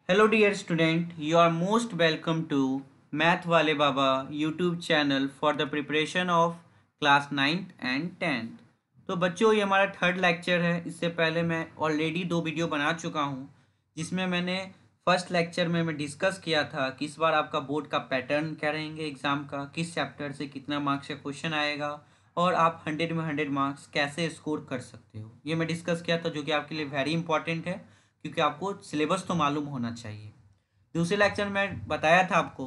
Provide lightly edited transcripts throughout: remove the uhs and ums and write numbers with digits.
Hello dear student, you are most welcome to Math Wale Baba YouTube channel for the preparation of class 9th and 10th। तो बच्चों ये हमारा third lecture है। इससे पहले मैं ऑलरेडी 2 वीडियो बना चुका हूँ जिसमें मैंने फर्स्ट लेक्चर में मैं डिस्कस किया था कि इस बार आपका बोर्ड का पैटर्न क्या रहेंगे एग्ज़ाम का, किस चैप्टर से कितना मार्क्स का क्वेश्चन आएगा और आप 100 में 100 मार्क्स कैसे स्कोर कर सकते हो, ये मैं डिस्कस किया था, जो कि आपके लिए वेरी इंपॉर्टेंट है क्योंकि आपको सिलेबस तो मालूम होना चाहिए। दूसरे लेक्चर में बताया था आपको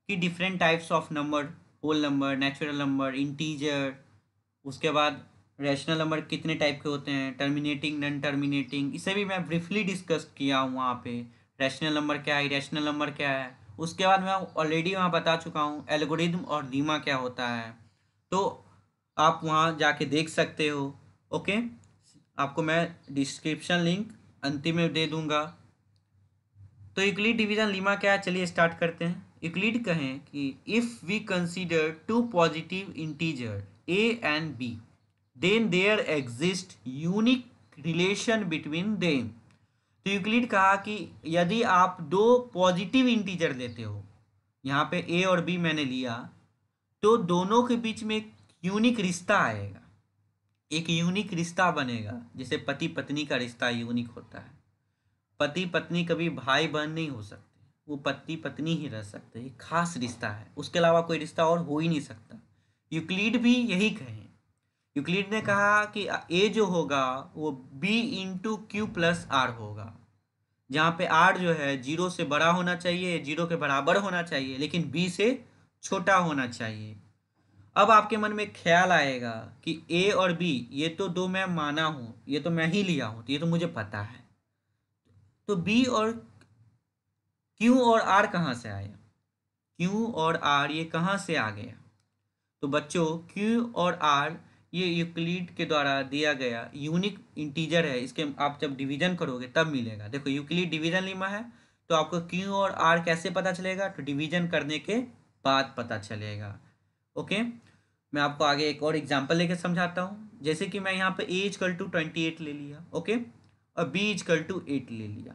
कि different types of number, whole number, natural number, integer, उसके बाद रैशनल नंबर कितने टाइप के होते हैं, टर्मिनेटिंग, नॉन टर्मिनेटिंग, इसे भी मैं ब्रीफली डिस्कस किया हूँ वहाँ पे। रैशनल नंबर क्या है, इरेशनल नंबर क्या है। उसके बाद मैं ऑलरेडी वहाँ बता चुका हूँ एल्गोरिदम और लीमा क्या होता है, तो आप वहाँ जाके देख सकते हो। ओके, आपको मैं डिस्क्रिप्शन लिंक अंतिम में दे दूंगा। तो यूक्लिड डिवीजन लीमा क्या है, चलिए स्टार्ट करते हैं। यूक्लिड कहें कि if we consider two positive integer a and b then there exist unique relation between them. तो यूक्लिड कहा कि यदि आप दो पॉजिटिव इंटीजर लेते हो, यहाँ पे ए और बी मैंने लिया, तो दोनों के बीच में एक यूनिक रिश्ता आएगा, एक यूनिक रिश्ता बनेगा। जैसे पति पत्नी का रिश्ता यूनिक होता है। पति पत्नी कभी भाई बहन नहीं हो सकते, वो पति पत्नी ही रह सकते, एक खास रिश्ता है, उसके अलावा कोई रिश्ता और हो ही नहीं सकता। यूक्लिड भी यही कहे। यूक्लिड ने कहा कि ए जो होगा वो b into q plus r होगा, जहाँ पे आर जो है जीरो से बड़ा होना चाहिए, जीरो के बराबर होना चाहिए, लेकिन बी से छोटा होना चाहिए। अब आपके मन में ख्याल आएगा कि ए और बी ये तो दो मैं माना हूँ, ये तो मैं ही लिया हूँ, तो ये तो मुझे पता है, तो बी और क्यू और आर कहाँ से आया, क्यू और आर ये कहाँ से आ गया। तो बच्चों क्यू और आर ये यूक्लिड के द्वारा दिया गया यूनिक इंटीजर है, इसके आप जब डिवीजन करोगे तब मिलेगा। देखो यूक्लिड डिवीजन लीमा है, तो आपको क्यू और आर कैसे पता चलेगा, तो डिवीजन करने के बाद पता चलेगा। ओके, मैं आपको आगे एक और एग्जांपल लेके समझाता हूँ। जैसे कि मैं यहाँ पे ए इजकल टू 28 ले लिया, ओके, और बी इजकल टू 8 ले लिया।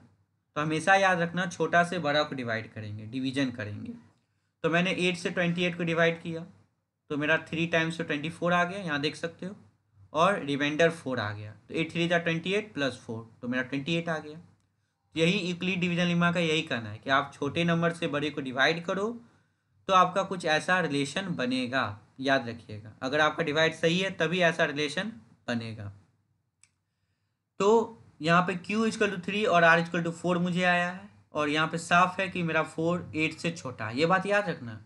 तो हमेशा याद रखना छोटा से बड़ा को डिवाइड करेंगे, डिवीजन करेंगे। तो मैंने 8 से 28 को डिवाइड किया, तो मेरा 3 टाइम्स तो 24 आ गया, यहाँ देख सकते हो, और रिमाइंडर 4 आ गया। तो 8 3 28 प्लस 4, तो मेरा 28 आ गया। यही यूक्लिड डिवीजन लेमा का यही कहना है कि आप छोटे नंबर से बड़े को डिवाइड करो तो आपका कुछ ऐसा रिलेशन बनेगा। याद रखिएगा, अगर आपका डिवाइड सही है तभी ऐसा रिलेशन बनेगा। तो यहाँ पे q इजकल टू 3 और r इजकल टू 4 मुझे आया है, और यहाँ पे साफ है कि मेरा 4 8 से छोटा है। ये बात याद रखना,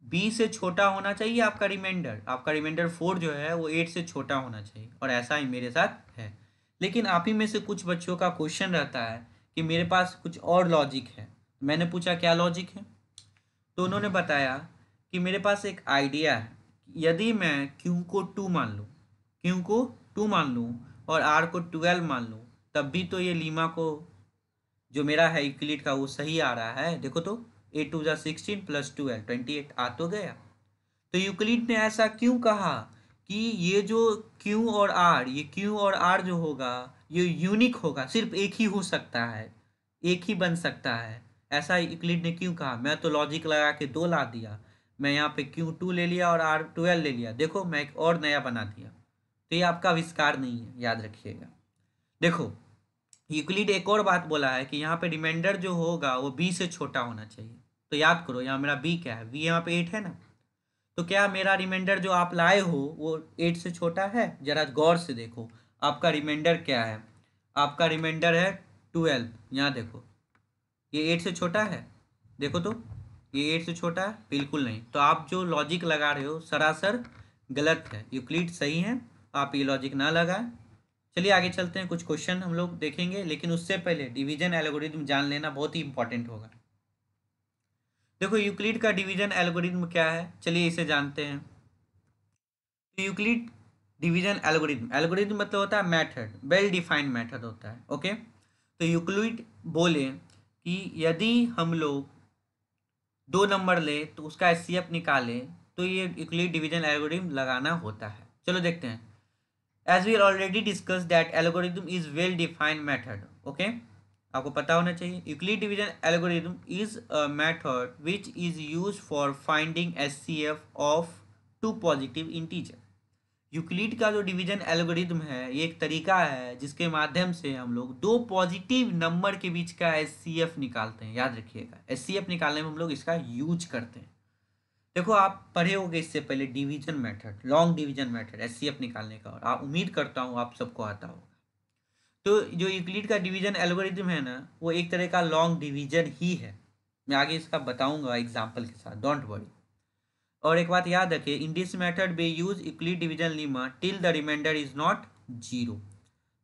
b से छोटा होना चाहिए आपका रिमाइंडर, आपका रिमाइंडर 4 जो है वो 8 से छोटा होना चाहिए, और ऐसा ही मेरे साथ है। लेकिन आप ही में से कुछ बच्चों का क्वेश्चन रहता है कि मेरे पास कुछ और लॉजिक है। मैंने पूछा क्या लॉजिक है, तो उन्होंने बताया कि मेरे पास एक आइडिया है, यदि मैं क्यू को 2 मान लूँ, क्यू को 2 मान लूँ और आर को 12 मान लूँ, तब भी तो ये लीमा को जो मेरा है यूक्लिड का वो सही आ रहा है। देखो तो 8 2 16 प्लस 12 28 आ तो गया। तो यूक्लिड ने ऐसा क्यों कहा कि ये जो क्यू और आर, ये क्यू और आर जो होगा ये यूनिक होगा, सिर्फ एक ही हो सकता है, एक ही बन सकता है। ऐसा यूक्लिड ने क्यों कहा, मैं तो लॉजिक लगा के 2 ला दिया, मैं यहाँ पे क्यू 2 ले लिया और आर 12 ले लिया, देखो मैं एक और नया बना दिया। तो ये आपका आविष्कार नहीं है, याद रखिएगा। देखो यूक्लिड एक और बात बोला है कि यहाँ पे रिमाइंडर जो होगा वो बी से छोटा होना चाहिए। तो याद करो यहाँ मेरा बी क्या है, बी यहाँ पे 8 है ना, तो क्या मेरा रिमाइंडर जो आप लाए हो वो 8 से छोटा है। जरा गौर से देखो आपका रिमाइंडर क्या है, आपका रिमाइंडर है 12, यहाँ देखो ये 8 से छोटा है, देखो तो ये 8 से छोटा है, बिल्कुल नहीं। तो आप जो लॉजिक लगा रहे हो सरासर गलत है, यूक्लिड सही है, आप ये लॉजिक ना लगाएं। चलिए आगे चलते हैं, कुछ क्वेश्चन हम लोग देखेंगे, लेकिन उससे पहले डिवीजन एल्गोरिथम जान लेना बहुत ही इंपॉर्टेंट होगा। देखो यूक्लिड का डिवीजन एल्गोरिथम क्या है, चलिए इसे जानते हैं। तो यूक्लिड डिवीजन एल्गोरिथम, एल्गोरिथम मतलब होता है मेथड, वेल डिफाइंड मेथड होता है। ओके, तो यूक्लिड बोले कि यदि हम लोग 2 नंबर ले तो उसका एचसीएफ निकाले, तो ये यूक्लिड डिवीजन एल्गोरिथम लगाना होता है। चलो देखते हैं। As we already discussed that algorithm is well defined method, okay, आपको पता होना चाहिए। Euclid division algorithm is a method which is use for finding HCF of two positive integer. Euclid का जो डिवीजन एल्गोरिथम है ये एक तरीका है जिसके माध्यम से हम लोग दो पॉजिटिव नंबर के बीच का एचसीएफ निकालते हैं। याद रखिएगा, एचसीएफ निकालने में हम लोग इसका यूज करते हैं। देखो, आप पढ़े होंगे इससे पहले division method, long division method HCF निकालने का, और आप उम्मीद करता हूँ आप सबको आता होगा। तो जो यूक्लिड का डिवीजन एल्गोरिथम है ना, वो एक तरह का लॉन्ग डिवीजन ही है। मैं आगे इसका बताऊंगा एग्जाम्पल के साथ, डोंट वरी। और एक बात याद रखिए, in this method we use Euclid division lemma till the remainder is not zero.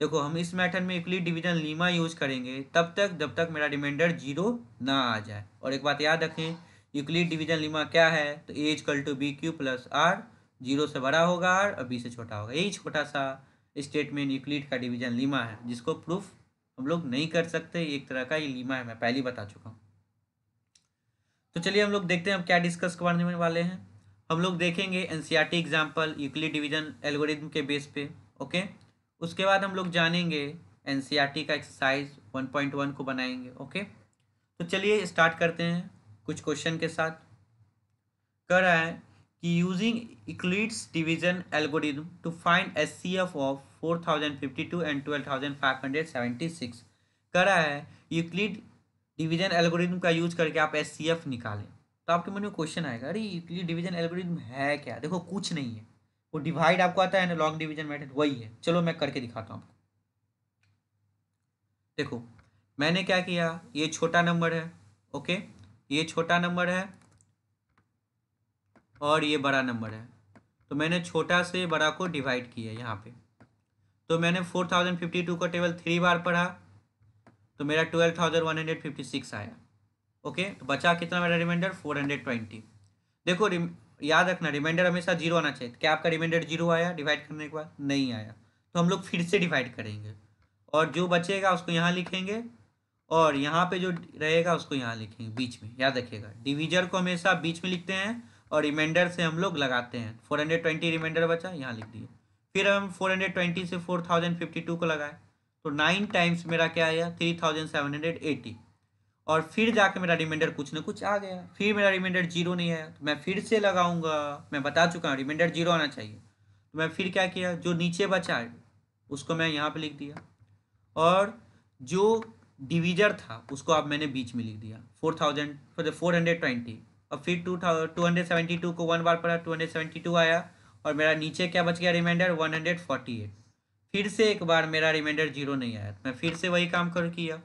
देखो, हम इस मेथड में यूक्लिड डिवीजन लीमा यूज करेंगे तब तक जब तक मेरा रिमाइंडर जीरो ना आ जाए। और एक बात याद रखें, यूक्लिड डिवीजन लीमा क्या है, तो A equal to B Q plus R, zero से बड़ा होगा आर और बी से छोटा होगा। यही छोटा सा स्टेटमेंट यूक्लिड का डिवीजन लीमा है, जिसको प्रूफ हम लोग नहीं कर सकते। एक तरह का ये लीमा है, मैं पहले ही बता चुका हूँ। तो चलिए हम लोग देखते हैं हम क्या डिस्कस करने वाले हैं। हम लोग देखेंगे NCERT example Euclid division algorithm के बेस पे। ओके, उसके बाद हम लोग जानेंगे एनसीईआरटी का एक्सरसाइज 1.1 को बनाएंगे। ओके, तो चलिए स्टार्ट करते हैं कुछ क्वेश्चन के साथ। कर रहा है कि using Euclid's division algorithm to find HCF of 4052 and 12576। कर रहा है यूक्लिड डिवीजन एल्गोरिथम का यूज करके आप एचसीएफ निकालें। तो आपके मन में क्वेश्चन आएगा, अरे यूक्लिड डिवीजन एल्गोरिथम है क्या? देखो, कुछ नहीं है। वो डिवाइड आपको आता है ना, लॉन्ग डिवीजन मेथड, वही है। चलो मैं करके दिखाता हूँ आपको। देखो, मैंने क्या किया, ये छोटा नंबर है। ओके, ये छोटा नंबर है और ये बड़ा नंबर है। तो मैंने छोटा से बड़ा को डिवाइड किया यहाँ पे। तो मैंने 4052 को टेबल 3 बार पढ़ा, तो मेरा 12156 आया। ओके, तो बचा कितना मेरा रिमाइंडर? 420। देखो, याद रखना, रिमाइंडर हमेशा जीरो आना चाहिए। क्या आपका रिमाइंडर जीरो आया डिवाइड करने के बाद? नहीं आया। तो हम लोग फिर से डिवाइड करेंगे और जो बचेगा उसको यहाँ लिखेंगे और यहाँ पे जो रहेगा उसको यहाँ लिखेंगे बीच में। याद रखिएगा, डिविजर को हमेशा बीच में लिखते हैं और रिमाइंडर से हम लोग लगाते हैं। 420 रिमाइंडर बचा, यहाँ लिख दिए। फिर हम 420 से 4052 को लगाए, तो 9 टाइम्स मेरा क्या आया? 3780। और फिर जाके मेरा रिमाइंडर कुछ ना कुछ आ गया। फिर मेरा रिमाइंडर जीरो नहीं आया, तो मैं फिर से लगाऊंगा। मैं बता चुका हूँ रिमाइंडर जीरो आना चाहिए। तो मैं फिर क्या किया, जो नीचे बचा है उसको मैं यहाँ पे लिख दिया और जो डिवीजर था उसको अब मैंने बीच में लिख दिया 420। और फिर 272 को 1 बार पढ़ा, 272 आया और मेरा नीचे क्या बच गया रिमाइंडर? 148। फिर से एक बार मेरा रिमाइंडर जीरो नहीं आया, तो मैं फिर से वही काम कर किया।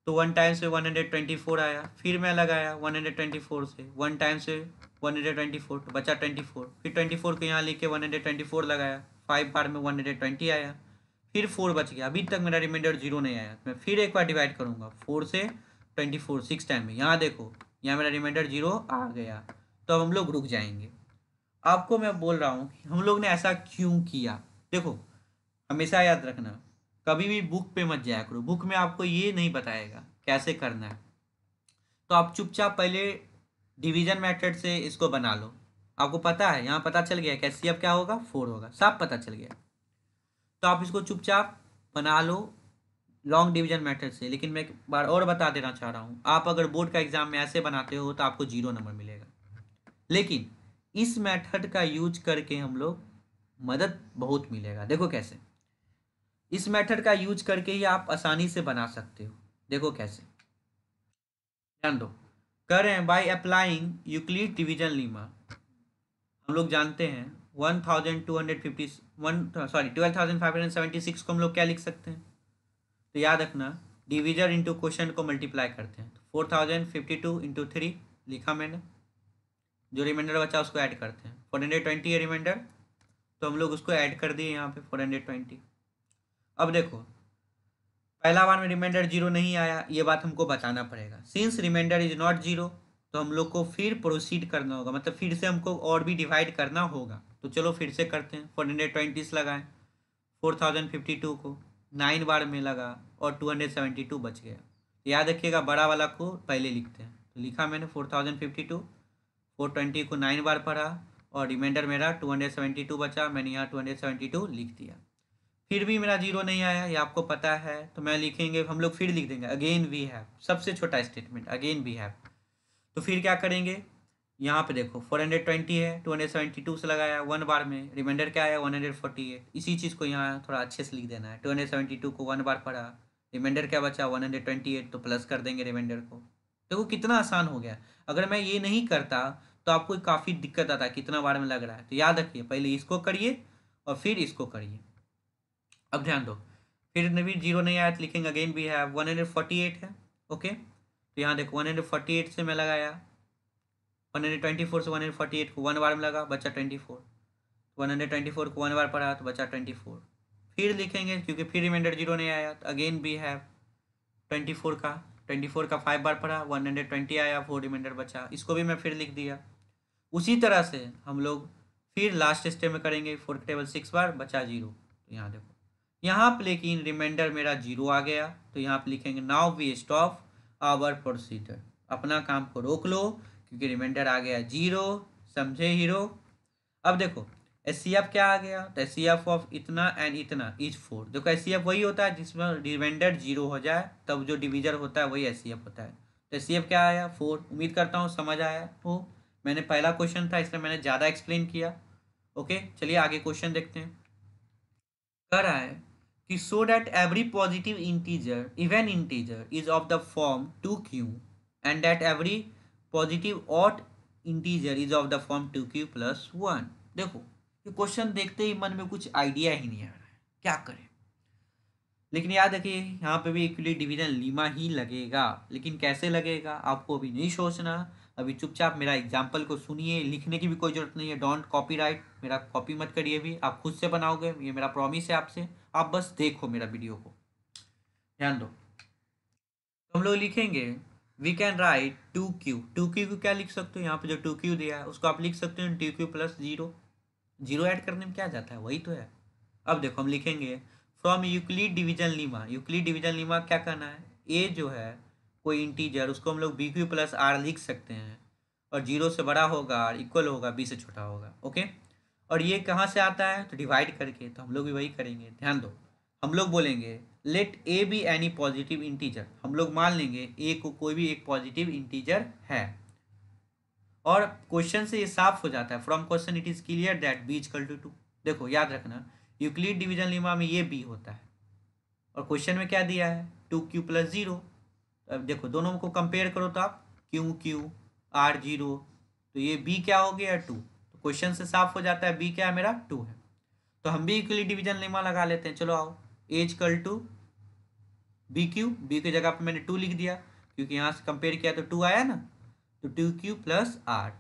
तो 1 टाइम से 124 आया। फिर मैं लगाया 124 से, 1 टाइम से 124, तो बचा 24। फिर 24 को यहाँ लिख के 124 लगाया, 5 बार में 120 आया। फिर 4 बच गया, अभी तक मेरा रिमाइंडर जीरो नहीं आया। मैं फिर एक बार डिवाइड करूँगा 4 से 24, 6 टाइम में। यहाँ देखो, यहाँ मेरा रिमाइंडर जीरो आ गया। तो अब हम लोग रुक जाएंगे। आपको मैं बोल रहा हूँ कि हम लोग ने ऐसा क्यों किया। देखो, हमेशा याद रखना, कभी भी बुक पे मत जाया करो। बुक में आपको ये नहीं बताएगा कैसे करना है। तो आप चुपचाप पहले डिवीजन मेथड से इसको बना लो। आपको पता है, यहाँ पता चल गया कैसे अब क्या होगा? 4 होगा, सब पता चल गया। तो आप इसको चुपचाप बना लो लॉन्ग डिवीजन मेथड से। लेकिन मैं एक बार और बता देना चाह रहा हूँ, आप अगर बोर्ड का एग्जाम में ऐसे बनाते हो तो आपको 0 नंबर मिलेगा। लेकिन इस मेथड का यूज करके हम लोग मदद बहुत मिलेगा। देखो कैसे, इस मेथड का यूज करके ही आप आसानी से बना सकते हो। देखो कैसे, ध्यान दो। कर रहे हैं bye applying Euclid division Lima. हम लोग जानते हैं 12,576 को हम लोग क्या लिख सकते हैं? तो याद रखना, डिवीजर इंटू क्वेश्चन को मल्टीप्लाई करते हैं। तो 4052 इंटू 3 लिखा मैंने, जो रिमाइंडर बचा उसको ऐड करते हैं। 420 है रिमाइंडर, तो हम लोग उसको ऐड कर दिए यहाँ पे 420। अब देखो, पहला बार में रिमाइंडर जीरो नहीं आया, ये बात हमको बताना पड़ेगा। Since reminder is not zero, तो हम लोग को फिर प्रोसीड करना होगा, मतलब फिर से हमको और भी डिवाइड करना होगा। तो चलो फिर से करते हैं। 420 लगाएं 4052 को, 9 बार में लगा और 272 बच गया। याद रखिएगा, बड़ा वाला को पहले लिखते हैं। तो लिखा मैंने 4052, 420 को 9 बार पढ़ा और रिमाइंडर मेरा 272 बचा। मैंने यहाँ 272 लिख दिया। फिर भी मेरा जीरो नहीं आया, ये आपको पता है, तो मैं लिखेंगे, हम लोग फिर लिख देंगे अगेन वी हैव, सबसे छोटा स्टेटमेंट अगेन वी हैव। तो फिर क्या करेंगे, यहाँ पे देखो 420 है, 272 से लगाया 1 बार में, रिमाइंडर क्या आया 148। इसी चीज़ को यहाँ थोड़ा अच्छे से लिख देना है, 272 को 1 बार पढ़ा, रिमाइंडर क्या बचा 128, तो प्लस कर देंगे रिमाइंडर को। देखो कितना आसान हो गया। अगर मैं ये नहीं करता तो आपको काफ़ी दिक्कत आता, कितना बार में लग रहा है। तो याद रखिए, पहले इसको करिए और फिर इसको करिए। अब ध्यान दो, फिर भी जीरो नहीं आया तो लिखेंगे अगेन भी है 148 है। ओके, तो यहाँ देखो 148 से मैं लगाया, 124 से 148 को 1 बार में लगा, बचा 24, 124 को 1 बार पढ़ा तो बचा 24। फिर लिखेंगे क्योंकि फिर रिमाइंडर जीरो नहीं आया, तो अगेन भी है 24 का 5 बार पढ़ा, 120 आया, 4 रिमाइंडर बचा, इसको भी मैं फिर लिख दिया। उसी तरह से हम लोग फिर लास्ट स्टेप में करेंगे, 4 के टेबल 6 बार, बचा जीरो। तो यहाँ देखो, यहाँ पे लेकिन रिमाइंडर मेरा जीरो आ गया, तो यहाँ पे लिखेंगे now we stop our procedure, अपना काम को रोक लो क्योंकि रिमाइंडर आ गया जीरो। समझे हीरो? अब देखो एस सी एफ क्या आ गया, तो एस सी एफ ऑफ इतना एंड इतना इज 4। देखो एस सी एफ वही होता है जिसमें रिमाइंडर जीरो हो जाए, तब जो डिवीजर होता है वही एस सी एफ होता है। तो एस सी एफ क्या आया 4। उम्मीद करता हूँ समझ आया हो। मैंने पहला क्वेश्चन था इसलिए मैंने ज़्यादा एक्सप्लेन किया। ओके, चलिए आगे क्वेश्चन देखते हैं। कह रहा है कि so that every positive integer even integer is of the form 2q and that every positive odd integer is of the form 2q plus 1। देखो ये क्वेश्चन देखते ही मन में कुछ आइडिया ही नहीं आ रहा है, क्या करें। लेकिन याद रखिए यहाँ पे भी इक्वली डिवीजन लीमा ही लगेगा, लेकिन कैसे लगेगा आपको अभी नहीं सोचना। अभी चुपचाप मेरा एग्जाम्पल को सुनिए, लिखने की भी कोई जरूरत नहीं है, डोंट कॉपीराइट, मेरा कॉपी मत करिए भी, आप खुद से बनाओगे, ये मेरा प्रॉमिस है आपसे। आप बस देखो मेरा वीडियो को, ध्यान दो। तो हम लोग लिखेंगे we can right 2q। 2q को क्या लिख सकते हो, यहाँ पे जो 2q दिया है उसको आप लिख सकते हो 2q plus zero. Zero add करने में क्या जाता है, वही तो है। अब देखो हम लिखेंगे from Euclid division Lima. Euclid division Lima क्या करना है, ए जो है कोई इंटीजर उसको हम लोग बी क्यू प्लस आर लिख सकते हैं, और जीरो से बड़ा होगा आर इक्वल होगा बी से छोटा होगा। ओके, और ये कहाँ से आता है, तो डिवाइड करके, तो हम लोग भी वही करेंगे। ध्यान दो, हम लोग बोलेंगे let a be any positive integer, हम लोग मान लेंगे ए को कोई भी एक पॉजिटिव इंटीजर है, और क्वेश्चन से ये साफ हो जाता है, from question it is clear that b equal to 2। देखो याद रखना, यूक्लिड डिवीजन लीमा में ये बी होता है, और क्वेश्चन में क्या दिया है 2q प्लस जीरो। अब देखो दोनों को कंपेयर करो तो आप q r जीरो, तो ये b क्या हो गया 2। तो क्वेश्चन से साफ हो जाता है b क्या है मेरा 2 है। तो हम भी यूक्लिड डिवीजन लीमा लगा लेते हैं, चलो आओ। a equal to B Q, B की जगह पे मैंने 2 लिख दिया क्योंकि यहाँ से कंपेयर किया तो 2 आया ना, तो 2q प्लस आर,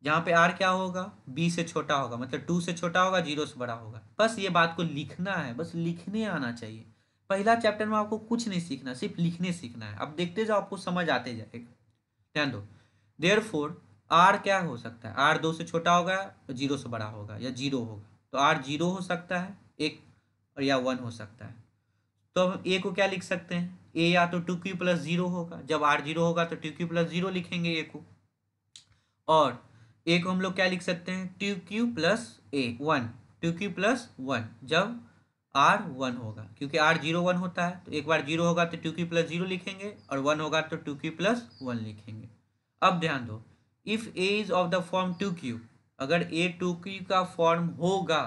जहाँ पे आर क्या होगा बी से छोटा होगा, मतलब 2 से छोटा होगा, जीरो से बड़ा होगा। बस ये बात को लिखना है, बस लिखने आना चाहिए। पहला चैप्टर में आपको कुछ नहीं सीखना, सिर्फ लिखने सीखना है। अब देखते जाओ आपको समझ आते जाएगा। ध्यान दो, देयरफॉर आर क्या हो सकता है, आर 2 से छोटा होगा, जीरो से बड़ा होगा, या जीरो होगा। तो आर जीरो हो सकता है एक, और या 1 हो सकता है। तो हम ए को क्या लिख सकते हैं, ए या तो 2q प्लस जीरो होगा, जब आर जीरो होगा तो 2q प्लस जीरो लिखेंगे ए को, और ए को हम लोग क्या लिख सकते हैं 2q प्लस ए 1, 2q प्लस 1 जब आर 1 होगा, क्योंकि आर जीरो 1 होता है, तो एक बार जीरो होगा तो 2q प्लस जीरो लिखेंगे, और 1 होगा तो 2q प्लस 1 लिखेंगे। अब ध्यान दो, if A is of the form 2q, अगर ए 2q का फॉर्म होगा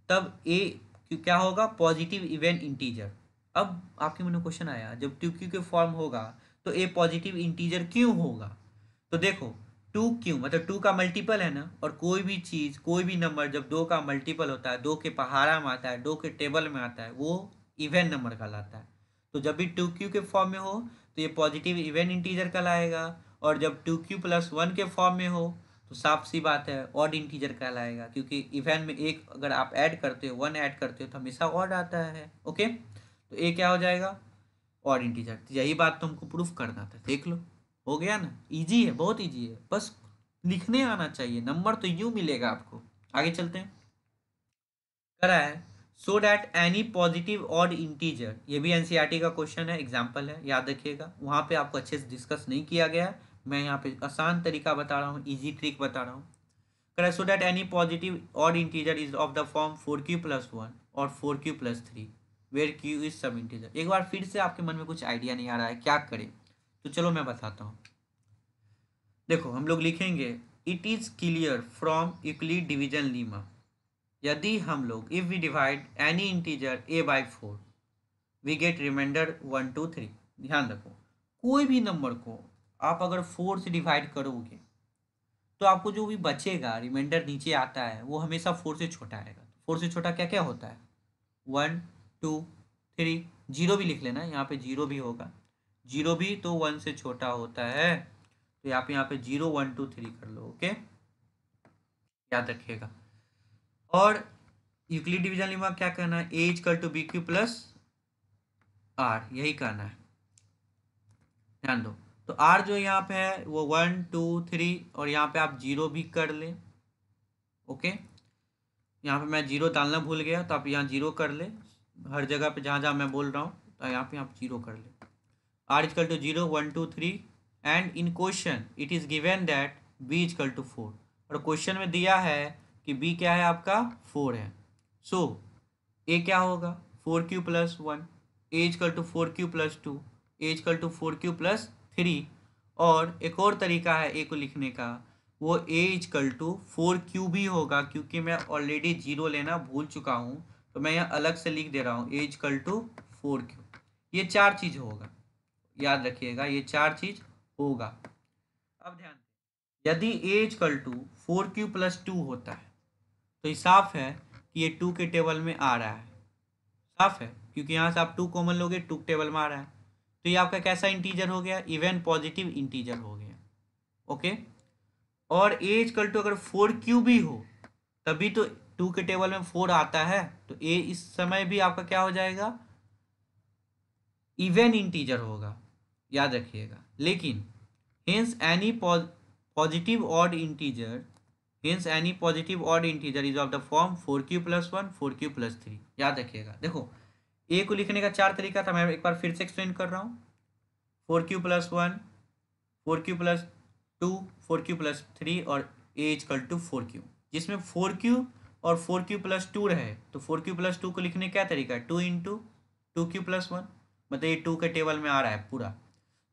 तब ए क्या होगा पॉजिटिव इवन इंटीजर। अब आपके मन में क्वेश्चन आया, जब 2q के फॉर्म होगा तो ए पॉजिटिव इंटीजर क्यों होगा। तो देखो 2q मतलब 2 का मल्टीपल है ना, और कोई भी चीज़ कोई भी नंबर जब 2 का मल्टीपल होता है, 2 के पहाड़ा में आता है, 2 के टेबल में आता है, वो इवन नंबर कहलाता है। तो जब भी 2q के फॉर्म में हो तो ये पॉजिटिव इवन इंटीजर कहलाएगा, और जब 2q प्लस 1 के फॉर्म में हो तो साफ सी बात है ऑड इंटीजर कहलाएगा, क्योंकि इवन में एक अगर आप ऐड करते हो 1 ऐड करते हो तो हमेशा ऑड आता है। ओके, तो ए क्या हो जाएगा ऑड इंटीजर। तो यही बात तो हमको प्रूफ करना था, देख लो हो गया ना, इजी है, बहुत इजी है, बस लिखने आना चाहिए, नंबर तो यूं मिलेगा आपको। आगे चलते हैं, करा है so that any positive odd integer, ये भी एनसीईआरटी का क्वेश्चन है, एग्जाम्पल है, याद रखिएगा। वहाँ पे आपको अच्छे से डिस्कस नहीं किया गया है, मैं यहाँ पे आसान तरीका बता रहा हूँ, इजी ट्रिक बता रहा हूँ। करें so that any positive odd integer is of the form 4q+1 और 4q+3 वेयर q इज सब इंटीजर। एक बार फिर से आपके मन में कुछ आइडिया नहीं आ रहा है क्या करें, तो चलो मैं बताता हूँ। देखो हम लोग लिखेंगे it is clear from Euclid division lemma, यदि हम लोग if we divide any integer a/4 we get remainder 1 2 3। ध्यान रखो कोई भी नंबर को आप अगर 4 से डिवाइड करोगे तो आपको जो भी बचेगा रिमाइंडर नीचे आता है वो हमेशा 4 से छोटा आएगा। 4 से छोटा क्या क्या होता है, 1 2 3, जीरो भी लिख लेना, यहाँ पे जीरो भी होगा, जीरो भी तो 1 से छोटा होता है, तो यहाँ पे 0 1 2 3 कर लो। ओके, याद रखिएगा। और यूक्लिड डिवीजन लेमा क्या कहना है, ए इक्वल टू BQ+R, यही कहना है। ध्यान दो, तो आर जो यहाँ पे है वो 1 2 3 और यहाँ पे आप जीरो भी कर ले। ओके, यहाँ पे मैं जीरो डालना भूल गया तो आप यहाँ जीरो कर ले, हर जगह पे जहाँ जहाँ मैं बोल रहा हूँ तो यहाँ पे आप जीरो कर ले। R equal to 0 1 2 3 and in question it is given that b equal to 4, और क्वेश्चन में दिया है कि बी क्या है आपका 4 है। सो ए क्या होगा 4q+1, a equal to 4q+2, a equal to 4q+3, और एक और तरीका है ए को लिखने का, वो ए इक्वल टू 4q भी होगा, क्योंकि मैं ऑलरेडी जीरो लेना भूल चुका हूँ तो मैं यहाँ अलग से लिख दे रहा हूँ ए इक्वल टू 4q। ये चार चीज़ होगा, याद रखिएगा ये चार चीज होगा। अब ध्यान दें, यदि ए इक्वल टू 4q+2 होता है तो ये साफ है कि ये 2 के टेबल में आ रहा है, साफ है क्योंकि यहाँ से आप 2 कॉमन लोगे 2 टेबल में आ रहा है, तो ये आपका कैसा इंटीजर हो गया, इवन पॉजिटिव इंटीजर हो गया। ओके, और ए इक्वल टू अगर 4q भी हो तभी तो 2 के टेबल में 4 आता है, तो ए इस समय भी आपका क्या हो जाएगा, इवन इंटीजर होगा, याद रखिएगा। लेकिन hence any positive odd integer, hence any positive odd integer is of the form 4q+1 4q+3, याद रखिएगा। देखो ए को लिखने का चार तरीका था, मैं एक बार फिर से एक्सप्लेन कर रहा हूँ। 4q+1 4q+2 4q+3 और ए इक्वल टू 4q, जिसमें 4q और 4q+2 रहे तो 4q+2 को लिखने क्या तरीका है, 2 इंटू 2q+1, मतलब ये 2 के टेबल में आ रहा है पूरा,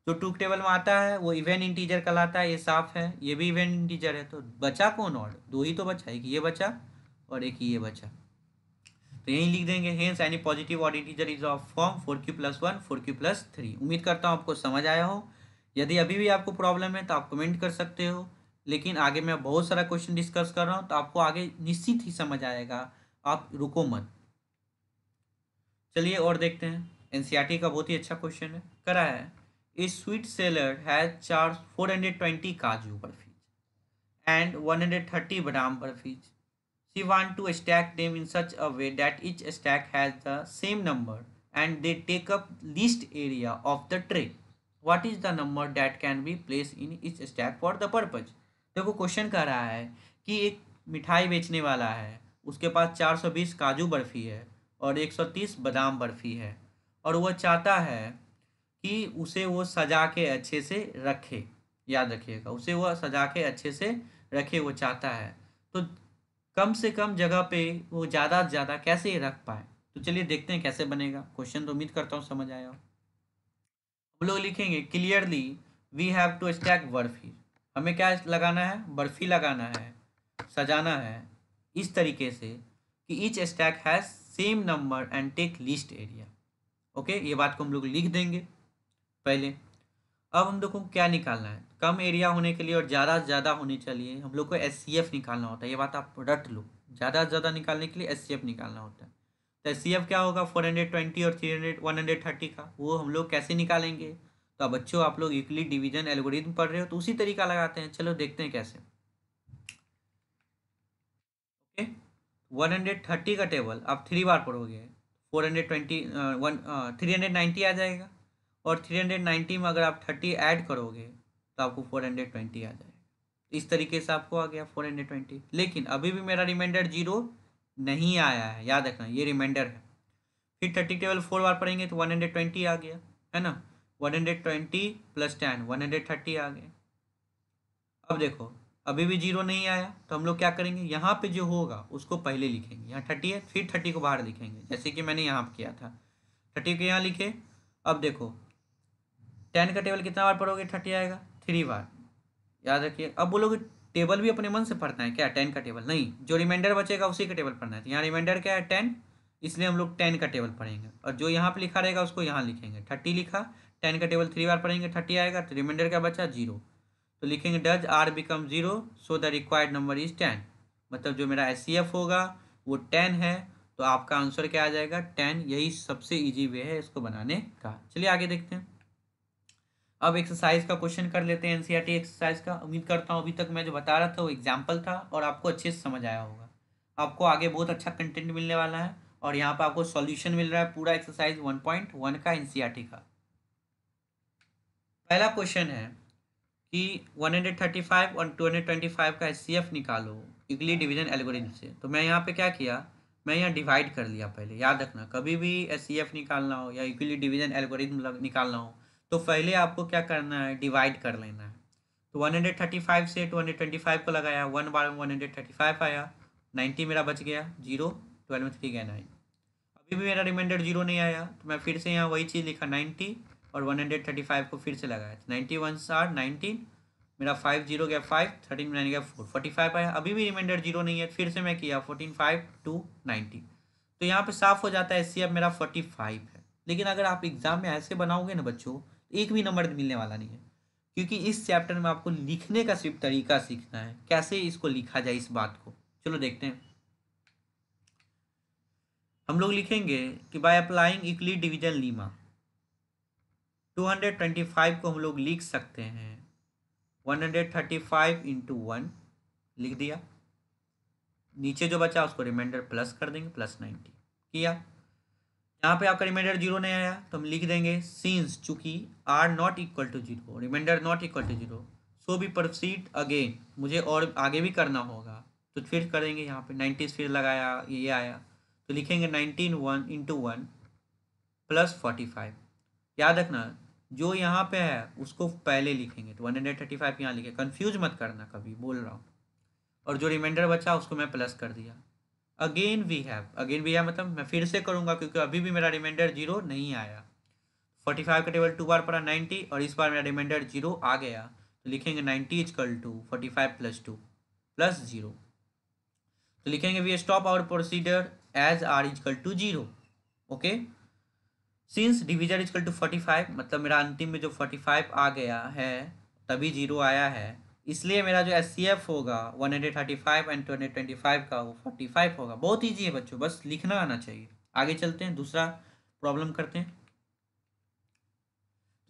जो 2 के टेबल में आता है वो इवन इंटीजर कहलाता है, ये साफ है, ये भी इवन इंटीजर है। तो बचा कौन ऑड, दो ही तो बचा, एक ये बचा और एक ये बचा, तो यही लिख देंगे hence any positive odd integer is of form 4q+1 4q+3। उम्मीद करता हूँ आपको समझ आया हो, यदि अभी भी आपको प्रॉब्लम है तो आप कमेंट कर सकते हो, लेकिन आगे मैं बहुत सारा क्वेश्चन डिस्कस कर रहा हूँ तो आपको आगे निश्चित ही समझ आएगा, आप रुको मत। चलिए और देखते हैं, एनसीईआरटी का बहुत ही अच्छा क्वेश्चन है, करा है ए स्वीट सेलर हैज चार्ज 420 काजू बर्फी एंड 130 बादाम barfi. She want to stack them in such a way that each stack has the same number and they take up least area of the tray. What is the number that can be placed in each stack for the purpose? देखो question कह रहा है कि एक मिठाई बेचने वाला है, उसके पास 420 काजू बर्फ़ी है और 130 बादाम बर्फ़ी है, और वह चाहता है कि उसे वो सजा के अच्छे से रखे, याद रखिएगा, उसे वह सजा के अच्छे से रखे वो चाहता है, तो कम से कम जगह पे वो ज़्यादा से ज़्यादा कैसे रख पाए। तो चलिए देखते हैं कैसे बनेगा क्वेश्चन, तो उम्मीद करता हूँ समझ आया हो। हम लोग लिखेंगे clearly we have to stack barfi, हमें क्या लगाना है, बर्फी लगाना है, सजाना है इस तरीके से कि each stack has same number and take least area. Okay, ये बात को हम लोग लिख देंगे पहले। अब हम लोग को क्या निकालना है, कम एरिया होने के लिए और ज़्यादा से ज़्यादा होने चाहिए हम लोग को SCF निकालना होता है, ये बात आप रट लो, ज़्यादा से ज़्यादा निकालने के लिए SCF निकालना होता है। तो SCF क्या होगा 420 और 130 का, वो हम लोग कैसे निकालेंगे। तो बच्चों आप लोग यूक्लिड डिवीजन एल्गोरिथम पढ़ रहे हो तो उसी तरीका लगाते हैं, चलो देखते हैं कैसे। ओके, 130 का टेबल आप 3 बार पढ़ोगे 390 आ जाएगा, और 390 में अगर आप 30 ऐड करोगे तो आपको 420 आ जाएगा। इस तरीके से आपको आ गया 420, लेकिन अभी भी मेरा रिमाइंडर 0 नहीं आया है, याद रखना ये रिमाइंडर है। फिर 30 टेबल 4 बार पढ़ेंगे तो 120 आ गया है ना, 120 + 10 130 आ गया। अब देखो अभी भी 0 नहीं आया, तो हम लोग क्या करेंगे, यहाँ पे जो होगा उसको पहले लिखेंगे। यहाँ 30 है, फिर 30 को बाहर लिखेंगे, जैसे कि मैंने यहाँ किया था। 30 को यहाँ लिखे। अब देखो 10 का टेबल कितना बार पढ़ोगे, 30 आएगा 3 बार, याद रखिए। अब बोलोगे टेबल भी अपने मन से पढ़ना है क्या, 10 का टेबल नहीं, जो रिमाइंडर बचेगा उसी का टेबल पढ़ना है। तो यहाँ रिमाइंडर क्या है 10, इसलिए हम लोग 10 का टेबल पढ़ेंगे, और जो यहाँ पे लिखा रहेगा उसको यहाँ लिखेंगे। 30 लिखा, 10 का टेबल 3 बार पढ़ेंगे, 30 आएगा, तो रिमाइंडर क्या बचा 0, तो लिखेंगे does r become 0 so the required number is 10। मतलब जो मेरा एचसीएफ होगा वो 10 है, तो आपका आंसर क्या आ जाएगा 10। यही सबसे इजी वे है इसको बनाने का। चलिए आगे देखते हैं। अब एक्सरसाइज का क्वेश्चन कर लेते हैं, एनसीईआरटी एक्सरसाइज का। उम्मीद करता हूँ अभी तक मैं जो बता रहा था वो एग्जाम्पल था और आपको अच्छे से समझ आया होगा। आपको आगे बहुत अच्छा कंटेंट मिलने वाला है, और यहाँ पर आपको सॉल्यूशन मिल रहा है पूरा एक्सरसाइज 1.1 का एनसीईआरटी का। पहला क्वेश्चन है कि 135 और 225 का एचसीएफ निकालो यूक्लिड डिवीजन एल्गोरिथम से। तो मैं यहाँ पे क्या किया, मैं यहाँ डिवाइड कर लिया। पहले याद रखना, कभी भी एचसीएफ निकालना हो या यूक्लिड डिवीजन एल्गोरिथम निकालना हो तो पहले आपको क्या करना है, डिवाइड कर लेना है। तो 135 से 225 को लगाया, 1 बार में 135 आया, 90 मेरा बच गया, 0, 12 में 3 गया 9। अभी भी मेरा रिमाइंडर 0 नहीं आया, तो मैं फिर से यहाँ वही चीज़ लिखा 90 और 135 को फिर से लगाया। 91 आर 19, मेरा 5 0 गया 5, 13 में 9 गया 4, 45 आया। अभी भी रिमाइंडर 0 नहीं है, फिर से मैं किया 14 5 2 90। तो यहाँ पे साफ हो जाता है एचसीएफ मेरा 45 है। लेकिन अगर आप एग्जाम में ऐसे बनाओगे ना बच्चों, एक भी नंबर मिलने वाला नहीं है, क्योंकि इस चैप्टर में आपको लिखने का सिर्फ तरीका सीखना है, कैसे इसको लिखा जाए इस बात को। चलो देखते हैं। हम लोग लिखेंगे कि bye applying Euclid division Lima 225 को हम लोग लिख सकते हैं 135 इंटू 1, लिख दिया। नीचे जो बचा उसको रिमाइंडर प्लस कर देंगे, प्लस 90 किया। यहाँ पे आपका रिमाइंडर 0 नहीं आया, तो हम लिख देंगे सिंस चूंकि r not equal to 0, remainder not equal to 0, so भी प्रोसीड अगेन, मुझे और आगे भी करना होगा, तो फिर करेंगे। यहाँ पे 90 फिर लगाया, ये आया, तो लिखेंगे 19 1 इंटू 1 प्लस 45। याद रखना जो यहाँ पे है उसको पहले लिखेंगे, तो 135 यहाँ लिखे, कंफ्यूज मत करना कभी, बोल रहा हूँ। और जो रिमाइंडर बचा उसको मैं प्लस कर दिया। अगेन वी हैव मतलब मैं फिर से करूँगा, क्योंकि अभी भी मेरा रिमाइंडर 0 नहीं आया। 45 का टेबल 2 बार पड़ा 90, और इस बार मेरा रिमाइंडर 0 आ गया, तो लिखेंगे 90 इजकल टू 45 प्लस 2 प्लस 0। तो लिखेंगे we stop our procedure as r is equal to 0। Okay, since division equal to 45, मतलब मेरा अंतिम में जो 45 आ गया है तभी 0 आया है, इसलिए मेरा जो एचसीएफ होगा 135 एंड 225 का वो 45 होगा। बहुत ईजी है बच्चों, बस लिखना आना चाहिए। आगे चलते हैं, दूसरा प्रॉब्लम करते हैं।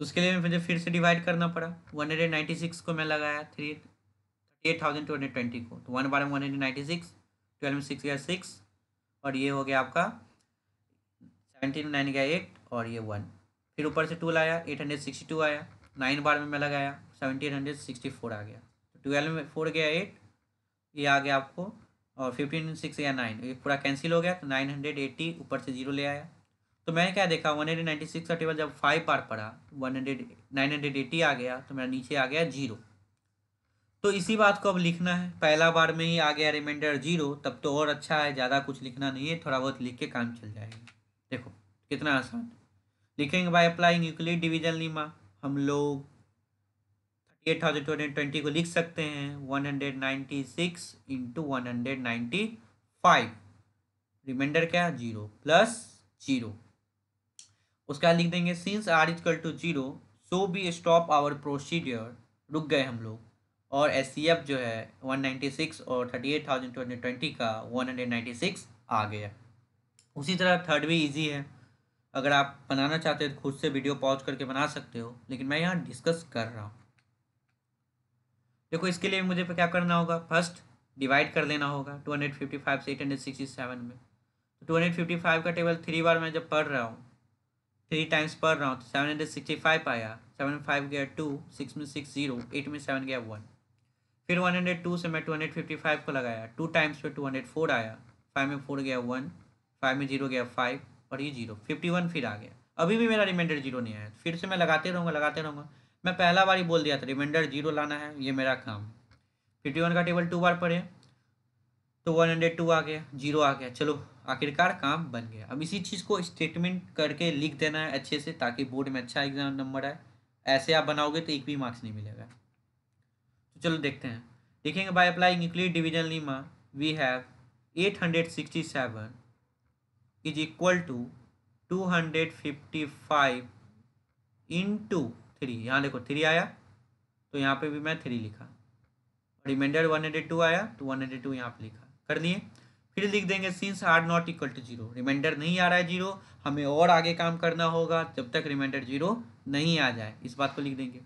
तो उसके लिए मुझे फिर से डिवाइड करना पड़ा। 196 को मैं लगाया 38,220 को, तो 1 बार में 196, 12 में 6 गया 6, और ये हो गया आपका 17 में 9 गया 8, और ये 1, फिर ऊपर से 2 लाया 862 आया, 9 बार में मैं लगाया 1764 आ गया, तो 12 में 4 गया 8, ये आ गया आपको, और 15 में 6 गया 9, ये पूरा कैंसिल हो गया, तो 980 ऊपर से 0 ले आया। तो मैंने क्या देखा 196 का टेबल जब 5 बार पड़ा 980 आ गया, तो मेरा नीचे आ गया 0। तो इसी बात को अब लिखना है, पहला बार में ही आ गया रिमाइंडर 0, तब तो और अच्छा है, ज़्यादा कुछ लिखना नहीं है, थोड़ा बहुत लिख के काम चल जाएगा। देखो कितना आसान लिखेंगे, bye applying Euclid division Lima हम लोग 38,220 को लिख सकते हैं 196 इंटू 195, रिमाइंडर क्या 0 प्लस 0। उसके बाद लिख देंगे since r is equal to 0 so we stop our procedure, रुक गए हम लोग, और एचसीएफ जो है 196 और 38,220 का 196 आ गया। उसी तरह थर्ड भी इजी है, अगर आप बनाना चाहते हो तो खुद से वीडियो पॉज करके बना सकते हो, लेकिन मैं यहाँ डिस्कस कर रहा हूँ। देखो इसके लिए मुझे क्या करना होगा, फर्स्ट डिवाइड कर देना होगा 255 से 867 में। तो 255 का टेबल 3 बार मैं जब पढ़ रहा हूँ, 3 टाइम्स पढ़ रहा हूँ, तो 765 आया, 7 में 5 गया 2, 6 में 6 0, 8 में 7 गया 1। फिर 102 से मैं 255 को लगाया, 2 टाइम्स पे 204 आया, 5 में 4 गया 1, 5 में 0 गया 5, और ये 0, 51 फिर आ गया। अभी भी मेरा रिमाइंडर 0 नहीं आया, फिर से मैं लगाते रहूँगा। मैं पहला बार ही बोल दिया था रिमाइंडर 0 लाना है, ये मेरा काम है। 51 का टेबल 2 बार पढ़े तो 102 आ गया, 0 आ गया। चलो आखिरकार काम बन गया। अब इसी चीज़ को स्टेटमेंट करके लिख देना है अच्छे से, ताकि बोर्ड में अच्छा एग्जाम नंबर आए। ऐसे आप बनाओगे तो एक भी मार्क्स नहीं मिलेगा। तो चलो देखते हैं। देखेंगे by applying Euclid division lemma we have 867 is equal to 255 into 3। यहाँ देखो 3 आया तो यहाँ पे भी मैं 3 लिखा। रिमाइंडर 102 आया तो 102 यहाँ पे लिखा। कर दिए। फिर लिख देंगे since r not equal to 0, remainder नहीं आ रहा है 0, हमें और आगे काम करना होगा जब तक रिमाइंडर 0 नहीं आ जाए, इस बात को लिख देंगे।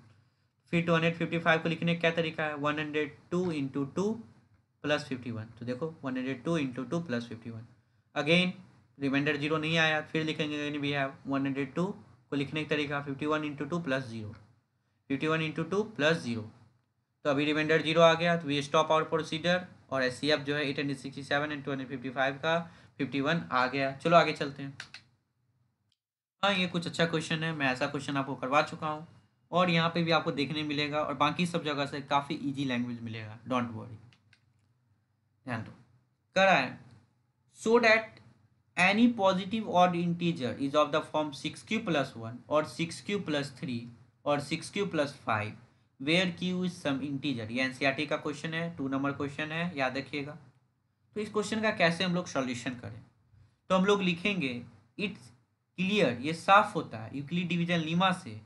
फिर 255 को लिखने का क्या तरीका है, 102 इंटू 2 प्लस 51। तो देखो 102 इंटू 2 प्लस 51। अगेन रिमाइंडर 0 नहीं आया, फिर लिखेंगे वी हैव 102 को लिखने का तरीका 51 इंटू 2 प्लस 0, 51 इंटू 2 प्लस 0। तो अभी रिमाइंडर 0 आ गया तो वी स्टॉप आवर प्रोसीजर, और एचसीएफ जो है 867 एंड 255 का 51 आ गया। चलो आगे चलते हैं। हाँ ये कुछ अच्छा क्वेश्चन है, मैं ऐसा क्वेश्चन आपको करवा चुका हूँ, और यहाँ पे भी आपको देखने मिलेगा, और बाकी सब जगह से काफ़ी इजी लैंग्वेज मिलेगा, डोंट वरी। ध्यान दो। करा है so that any positive odd integer is of the form 6q plus 1 और 6q प्लस 3 और 6q plus 5 where q is some integer. ये एनसीईआरटी का क्वेश्चन है, 2 नंबर क्वेश्चन है, याद रखिएगा। तो इस क्वेश्चन का कैसे हम लोग सॉल्यूशन करें, तो हम लोग लिखेंगे इट्स क्लियर, ये साफ होता है यूक्लिड डिवीजन लीमा से।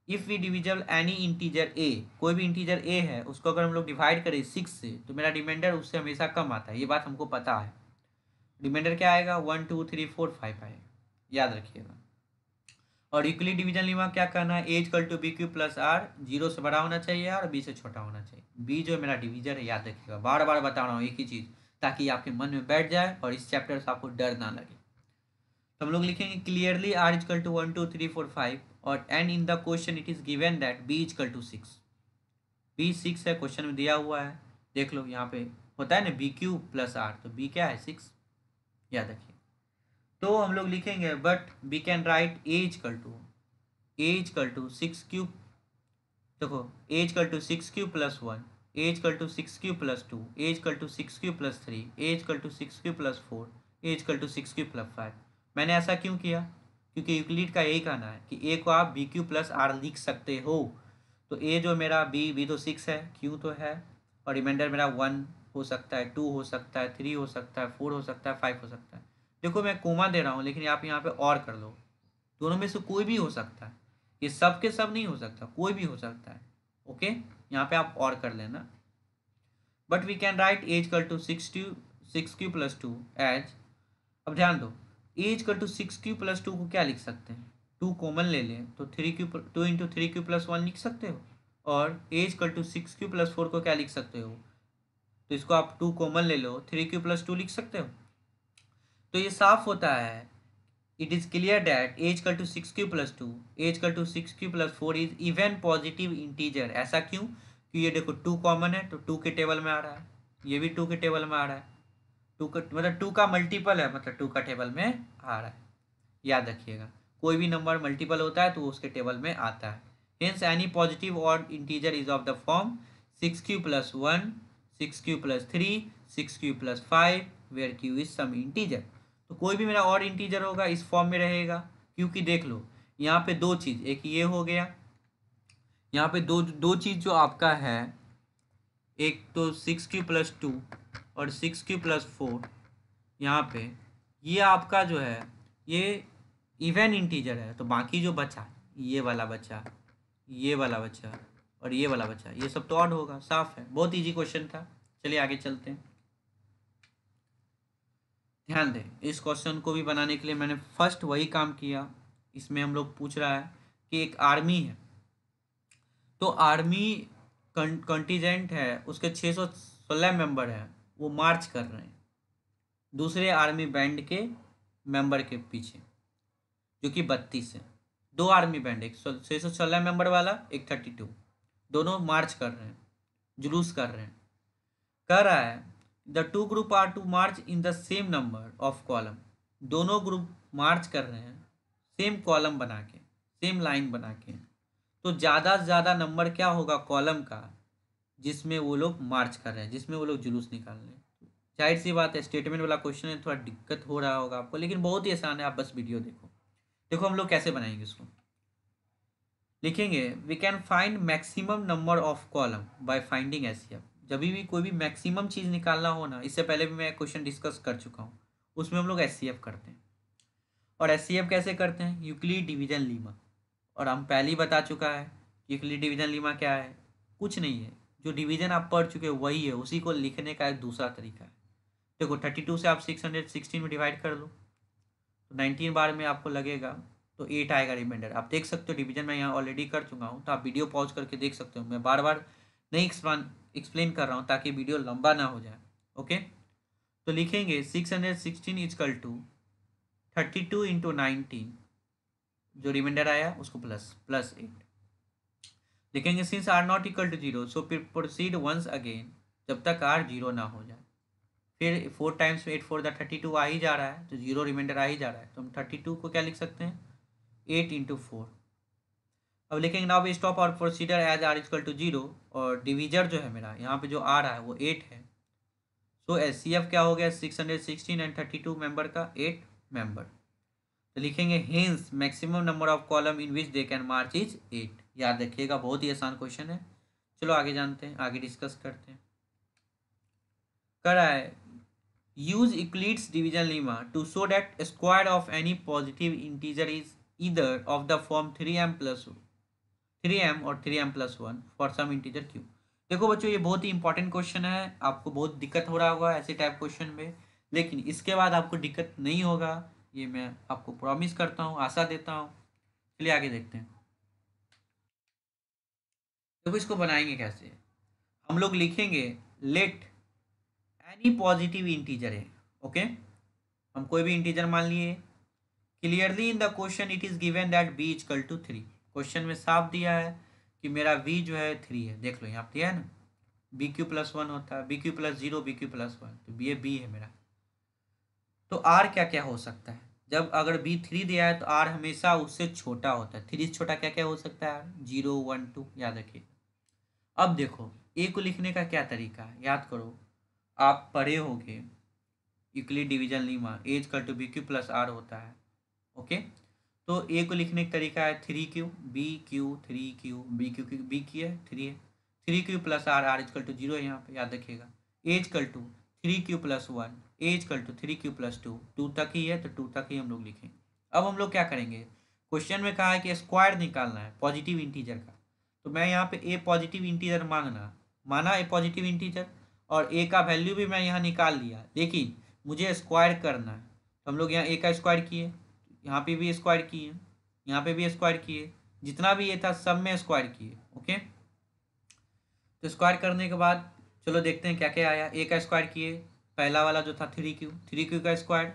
इफ़ वी डिविजल एनी इंटीजर ए, कोई भी इंटीजर ए है उसको अगर हम लोग डिवाइड करें 6 से तो मेरा रिमाइंडर उससे हमेशा कम आता है, ये बात हमको पता है। रिमाइंडर क्या आएगा 1 2 3 4 5 आएगा, याद रखिएगा। और यूक्लिड डिवीजन लीमा क्या करना है, A equal to B Q plus R, 0 से बड़ा होना चाहिए और बी से छोटा होना चाहिए। बी जो मेरा डिवीजर है, याद रखिएगा, बार बार बता रहा हूँ एक ही चीज़, ताकि आपके मन में बैठ जाए और इस चैप्टर से आपको डर ना लगे। तो हम लोग लिखेंगे क्लियरली आर इक्वल टू 1 2 3 4 5, और and in the question it is given that b equal to 6। B 6 है, क्वेश्चन में दिया हुआ है, देख लो यहाँ पे होता है ना बी क्यू प्लस आर, तो बी क्या है 6, याद रखिए। तो हम लोग लिखेंगे but we can write A equal to 6q, देखो A equal to 6q plus 1, A equal to 6q plus 2, A equal to 6q plus 3, A equal to 6q plus 4, A equal to 6q plus 5। मैंने ऐसा क्यों किया, क्योंकि Euclid का यही कहना है कि ए को आप बी क्यू प्लस आर लिख सकते हो। तो ए जो मेरा बी तो 6 है, क्यू तो है, और रिमाइंडर मेरा 1 हो सकता है, 2 हो सकता है, 3 हो सकता है, 4 हो सकता है, 5 हो सकता है। देखो मैं कोमा दे रहा हूँ, लेकिन आप यहाँ पे और कर लो, दोनों में से कोई भी हो सकता है, ये सब के सब नहीं हो सकता, कोई भी हो सकता है। ओके, यहाँ पे आप और कर लेना। But we can write A equal to 6q plus 2 as, अब ध्यान दो, ए इक्वल टू 6q प्लस 2 को क्या लिख सकते हैं, 2 कॉमन ले लें तो 2 इंटू 3q प्लस 1 लिख सकते हो, और A equal to 6q plus 4 को क्या लिख सकते हो, तो इसको आप 2 कॉमन ले लो, 3q प्लस 2 लिख सकते हो। तो ये साफ होता है, it is clear that a equal to 6q plus 2, A equal to 6q plus 4 is even positive integer. ऐसा क्यों, कि ये देखो 2 कॉमन है तो 2 के टेबल में आ रहा है, ये भी 2 के टेबल में आ रहा है, 2 का मतलब 2 का मल्टीपल है, मतलब 2 का टेबल में आ रहा है, याद रखिएगा। कोई भी नंबर मल्टीपल होता है तो वो उसके टेबल में आता है। Hence any positive odd integer is of the form 6q plus 1, 6q plus 3, 6q plus 5 where q is some integer. तो कोई भी मेरा और इंटीजर होगा इस फॉर्म में रहेगा, क्योंकि देख लो यहाँ पे दो चीज़, एक ये हो गया, यहाँ पे दो दो चीज़ जो आपका है, एक तो 6q प्लस 2 और 6q प्लस 4, यहाँ पे ये आपका जो है ये इवन इंटीजर है, तो बाकी जो बचा, ये वाला बचा, ये वाला बचा और ये वाला बचा, ये सब तो ऑड होगा, साफ है, बहुत इजी क्वेश्चन था। चलिए आगे चलते हैं। ध्यान दें, इस क्वेश्चन को भी बनाने के लिए मैंने फर्स्ट वही काम किया। इसमें हम लोग पूछ रहा है कि एक आर्मी है, तो आर्मी कंटीजेंट है, उसके 616 मेंबर हैं, वो मार्च कर रहे हैं दूसरे आर्मी बैंड के मेंबर के पीछे, जो कि 32 है। दो आर्मी बैंड, एक 616 मेंबर वाला, एक 32, दोनों मार्च कर रहे हैं, जुलूस कर रहे हैं। कह रहा है the two group are to march in the same number of column, दोनों ग्रुप मार्च कर रहे हैं सेम कॉलम बना के, सेम लाइन बना के, तो ज़्यादा से ज़्यादा नंबर क्या होगा कॉलम का, जिसमें वो लोग मार्च कर रहे हैं, जिसमें वो लोग जुलूस निकाल रहे हैं। जाहिर सी बात है, स्टेटमेंट वाला क्वेश्चन है, थोड़ा दिक्कत हो रहा होगा आपको, लेकिन बहुत ही आसान है, आप बस वीडियो देखो। देखो हम लोग कैसे बनाएंगे इसको। लिखेंगे we can find maximum number of column by finding HCF. जब भी कोई भी मैक्सिमम चीज़ निकालना हो ना, इससे पहले भी मैं क्वेश्चन डिस्कस कर चुका हूँ, उसमें हम लोग एचसीएफ करते हैं। और एचसीएफ कैसे करते हैं? Euclid division Lima. और हम पहले ही बता चुका है यूक्लिड डिवीजन लीमा क्या है। कुछ नहीं है, जो डिवीजन आप पढ़ चुके हो वही है, उसी को लिखने का एक दूसरा तरीका है। देखो 32 से आप 616 में डिवाइड कर लो, तो 19 बार में आपको लगेगा, तो 8 आएगा रिमाइंडर। आप देख सकते हो डिवीजन मैं यहाँ ऑलरेडी कर चुका हूँ, तो आप वीडियो पॉज करके देख सकते हो। मैं बार बार नहीं एक्सप्लेन कर रहा हूँ ताकि वीडियो लंबा ना हो जाए। ओके, तो लिखेंगे 616 इजकल टू 32 इंटू 19, जो रिमाइंडर आया उसको प्लस 8 लिखेंगे। Since r not equal to zero so फिर प्रोसीड वंस अगेन, जब तक आर जीरो ना हो जाए। फिर 4 टाइम्स 8 4 32 आ ही जा रहा है, तो जीरो रिमाइंडर आ ही जा रहा है, तो हम 32 को क्या लिख सकते हैं? 8 इंटू 4। अब लिखेंगे नाउ वी स्टॉप और procedure as r equal to zero, और डिविजर जो है मेरा यहाँ पे जो आ रहा है वो 8 है। सो एच सी एफ क्या हो गया? 616 एंड 32 मेंबर का 8 मेंबर। तो लिखेंगे hence maximum number of column in which they can March is 8। याद रखिएगा, बहुत ही आसान क्वेश्चन है। चलो आगे जानते हैं, आगे डिस्कस करते हैं। करा है use Euclid's division lemma to show that square of any positive integer is either of the form 3m plus 3m और 3m plus 1 for some integer q। देखो बच्चों, ये बहुत ही इंपॉर्टेंट क्वेश्चन है, आपको बहुत दिक्कत हो रहा होगा ऐसे टाइप क्वेश्चन में, लेकिन इसके बाद आपको दिक्कत नहीं होगा, ये मैं आपको प्रॉमिस करता हूँ, आशा देता हूँ। चलिए आगे देखते हैं। देखो इसको बनाएंगे कैसे। हम लोग लिखेंगे लेट एनी पॉजिटिव इंटीजर है। ओके, हम कोई भी इंटीजर मान लिए। Clearly in the question it is given that b equal to 3। Question में साफ दिया है कि मेरा v जो है 3 है। देख लो यहाँ दिया है ना, बी क्यू प्लस 1 होता है, b Q plus 0 b Q plus 1, तो ये b है मेरा। तो r क्या क्या हो सकता है? जब अगर b 3 दिया है तो r हमेशा उससे छोटा होता है। 3 से छोटा क्या क्या हो सकता है? 0 1 2, याद रखिए। अब देखो a को लिखने का क्या तरीका है, याद करो, आप पढ़े होंगे Euclid division lemma a is equal to B Q plus r होता है। ओके, तो ए को लिखने का तरीका है 3q B Q 3q B Q B की है 3 है, 3q plus R, R is equal to 0 है यहाँ पे, याद रखिएगा। A is equal to 3q plus 1, A is equal to 3q plus 2, 2 तक ही है तो 2 तक ही हम लोग लिखेंगे। अब हम लोग क्या करेंगे, क्वेश्चन में कहा है कि स्क्वायर निकालना है पॉजिटिव इंटीजर का, तो मैं यहाँ पे ए पॉजिटिव इंटीजर माना ए पॉजिटिव इंटीजर, और ए का वैल्यू भी मैं यहाँ निकाल लिया, लेकिन मुझे स्क्वायर करना है। तो हम लोग यहाँ ए का स्क्वायर किए, यहाँ पे भी स्क्वायर किए, यहाँ पे भी स्क्वायर किए, जितना भी ये था सब में स्क्वायर किए। ओके, तो स्क्वायर करने के बाद चलो देखते हैं क्या क्या आया। ए का स्क्वायर किए, पहला वाला जो था 3q का स्क्वायर,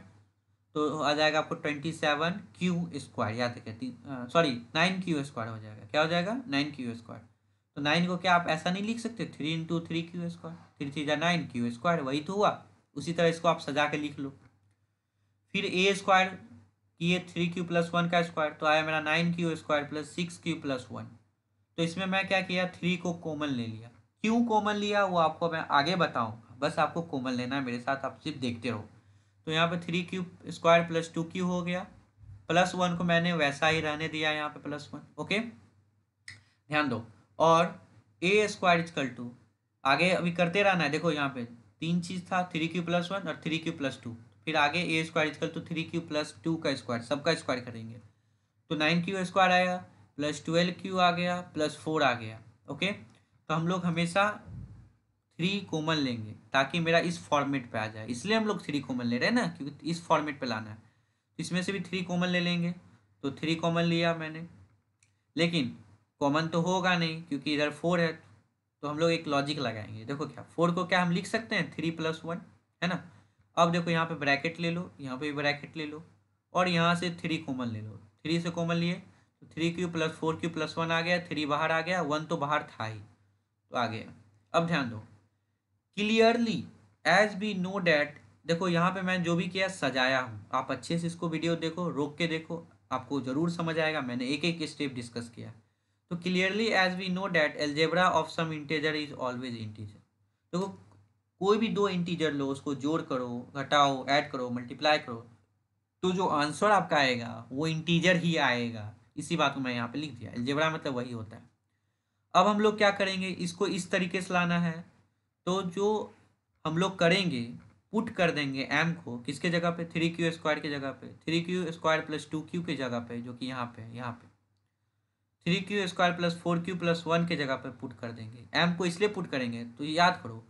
तो आ जाएगा आपको 27q स्क्वायर, याद रखिए, सॉरी 9q स्क्वायर हो जाएगा। क्या हो जाएगा? 9q square. तो 9 को क्या आप ऐसा नहीं लिख सकते 3 into 3q square, 3 3 9 q square, वही तो हुआ। उसी तरह इसको आप सजा के लिख लो। फिर ए स्क्वायर किए 3q प्लस 1 का स्क्वायर, तो आया मेरा 9q square plus 6q plus 1। तो इसमें मैं क्या किया, 3 को कॉमन ले लिया। क्यों कॉमन लिया वो आपको मैं आगे बताऊंगा, बस आपको कॉमन लेना है मेरे साथ, आप सिर्फ देखते रहो। तो यहाँ पे 3q स्क्वायर प्लस 2q हो गया, प्लस 1 को मैंने वैसा ही रहने दिया यहाँ पे प्लस 1। ओके, ध्यान दो। और ए स्क्वायर इजकल टू, आगे अभी करते रहना है। देखो यहाँ पे 3 चीज़ था, 3q प्लस 1 और 3q प्लस 2, फिर आगे A square is equal to 3q plus 2 का स्क्वायर, सबका स्क्वायर करेंगे, तो 9q स्क्वायर आया प्लस 12q आ गया प्लस 4 आ गया। ओके, तो हम लोग हमेशा 3 कॉमन लेंगे ताकि मेरा इस फॉर्मेट पे आ जाए, इसलिए हम लोग 3 कॉमन ले रहे हैं ना, क्योंकि इस फॉर्मेट पे लाना है। इसमें से भी 3 कॉमन ले लेंगे, तो 3 कॉमन लिया मैंने, लेकिन कॉमन तो होगा नहीं क्योंकि इधर 4 है, तो हम लोग एक लॉजिक लगाएंगे। देखो क्या, 4 को क्या हम लिख सकते हैं 3 प्लस 1, है ना। अब देखो यहाँ पे ब्रैकेट ले लो, यहाँ पे भी ब्रैकेट ले लो, और यहाँ से 3 कॉमन ले लो। 3 से कॉमन लिए तो 3q प्लस 4q प्लस 1 आ गया, 3 बाहर आ गया, 1 तो बाहर था ही, तो आ गया। अब ध्यान दो, clearly as we know that, देखो यहाँ पे मैं जो भी किया सजाया हूँ, आप अच्छे से इसको वीडियो देखो, रोक के देखो, आपको ज़रूर समझ आएगा। मैंने एक एक स्टेप डिस्कस किया। तो clearly as we know that algebra of some integer is always integer. देखो कोई भी दो इंटीजर लो, उसको जोड़ करो, घटाओ, ऐड करो, मल्टीप्लाई करो, तो जो आंसर आपका आएगा वो इंटीजर ही आएगा। इसी बात को मैं यहाँ पे लिख दिया, एल्जेब्रा मतलब वही होता है। अब हम लोग क्या करेंगे, इसको इस तरीके से लाना है। तो जो हम लोग करेंगे, पुट कर देंगे m को किसके जगह पे, 3q² की जगह पे, 3q² प्लस 2q की जगह पे, जो कि यहाँ पे 3q² प्लस 4q प्लस 1 की जगह पे पुट कर देंगे। m को इसलिए पुट करेंगे तो याद करो,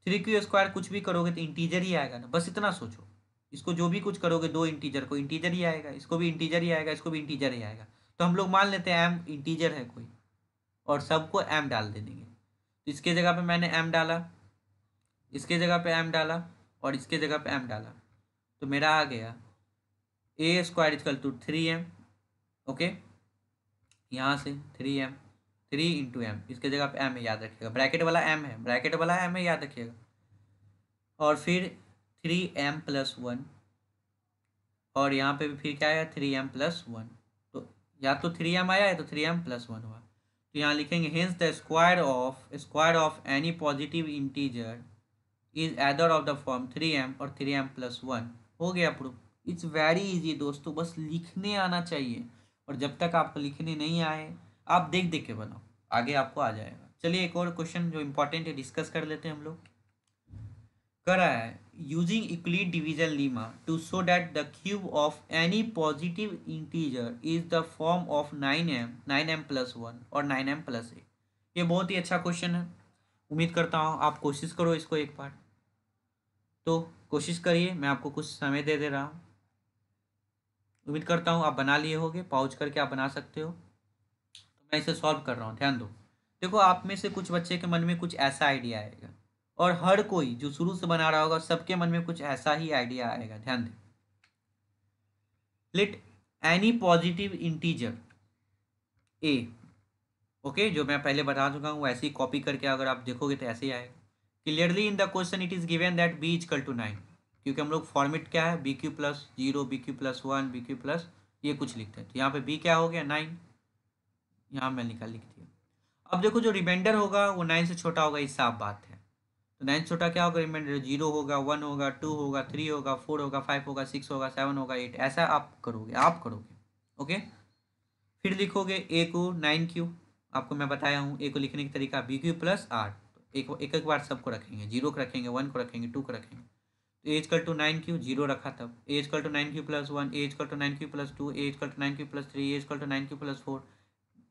3q² कुछ भी करोगे तो इंटीजर ही आएगा ना, बस इतना सोचो। इसको जो भी कुछ करोगे दो इंटीजर को इंटीजर ही आएगा, इसको भी इंटीजर ही आएगा, इसको भी इंटीजर ही आएगा। तो हम लोग मान लेते हैं m इंटीजर है कोई, और सबको m डाल दे देंगे। तो इसके जगह पे मैंने m डाला, इसके जगह पे m डाला, और इसके जगह पे m डाला, तो मेरा आ गया a² equal to 3m। Okay, यहाँ से 3m, 3 × m, इसके जगह पे m है, याद रखिएगा, ब्रैकेट वाला m है, ब्रैकेट वाला m है, याद रखिएगा। और फिर 3m प्लस 1, और यहाँ पे भी फिर क्या आया, 3m प्लस 1। तो या तो 3m आया है तो 3m प्लस 1 हुआ। तो यहाँ लिखेंगे hence the square of any positive integer is either of the form 3m और 3m प्लस 1। हो गया प्रूफ। इट्स वेरी इजी दोस्तों, बस लिखने आना चाहिए। और जब तक आपको लिखने नहीं आए, आप देख देख के बनाओ, आगे आपको आ जाएगा। चलिए एक और क्वेश्चन जो इंपॉर्टेंट है डिस्कस कर लेते हैं हम लोग। कर रहा है using Euclid division lemma to show that the cube of any positive integer is the form of 9m plus 1 और 9m प्लस 8। ये बहुत ही अच्छा क्वेश्चन है, उम्मीद करता हूँ आप कोशिश करो इसको एक बार। तो कोशिश करिए, मैं आपको कुछ समय दे रहा हूँ। उम्मीद करता हूँ आप बना लिए होगे, पॉज करके आप बना सकते हो। तो मैं इसे सॉल्व कर रहा हूँ, ध्यान दो। देखो आप में से कुछ बच्चे के मन में कुछ ऐसा आइडिया आएगा, और हर कोई जो शुरू से बना रहा होगा सबके मन में कुछ ऐसा ही आइडिया आएगा। ध्यान दें, लेट एनी पॉजिटिव इंटीजर ए, ओके, जो मैं पहले बता चुका हूँ वैसे ही कॉपी करके अगर आप देखोगे तो ऐसे ही आएगा। Clearly in the question it is given that b equal to 9, क्योंकि हम लोग फॉर्मेट क्या है, BQ plus 0, BQ plus 1, BQ plus ये कुछ लिखते हैं। तो यहाँ पे b क्या हो गया, 9, यहाँ मैं लिख दिया। अब देखो जो रिमाइंडर होगा वो 9 से छोटा होगा, ये साफ बात है। तो 9 से छोटा क्या होगा, रिमाइंडर 0 होगा, 1 होगा, 2 होगा, 3 होगा, 4 होगा, 5 होगा, 6 होगा, 7 होगा, 8, ऐसा आप करोगे। ओके, फिर लिखोगे a को 9q, आपको मैं बताया हूँ a को लिखने की तरीका BQ प्लस 8। तो एक बार सबको रखेंगे, 0 को रखेंगे, 1 को रखेंगे, 2 को रखेंगे। तो a इक्वल टू 9q, 0 रखा, तब a equal to 9q plus 1, a equal to 9q plus 2, a equal to 9q plus 3, a equal to 9q plus 4।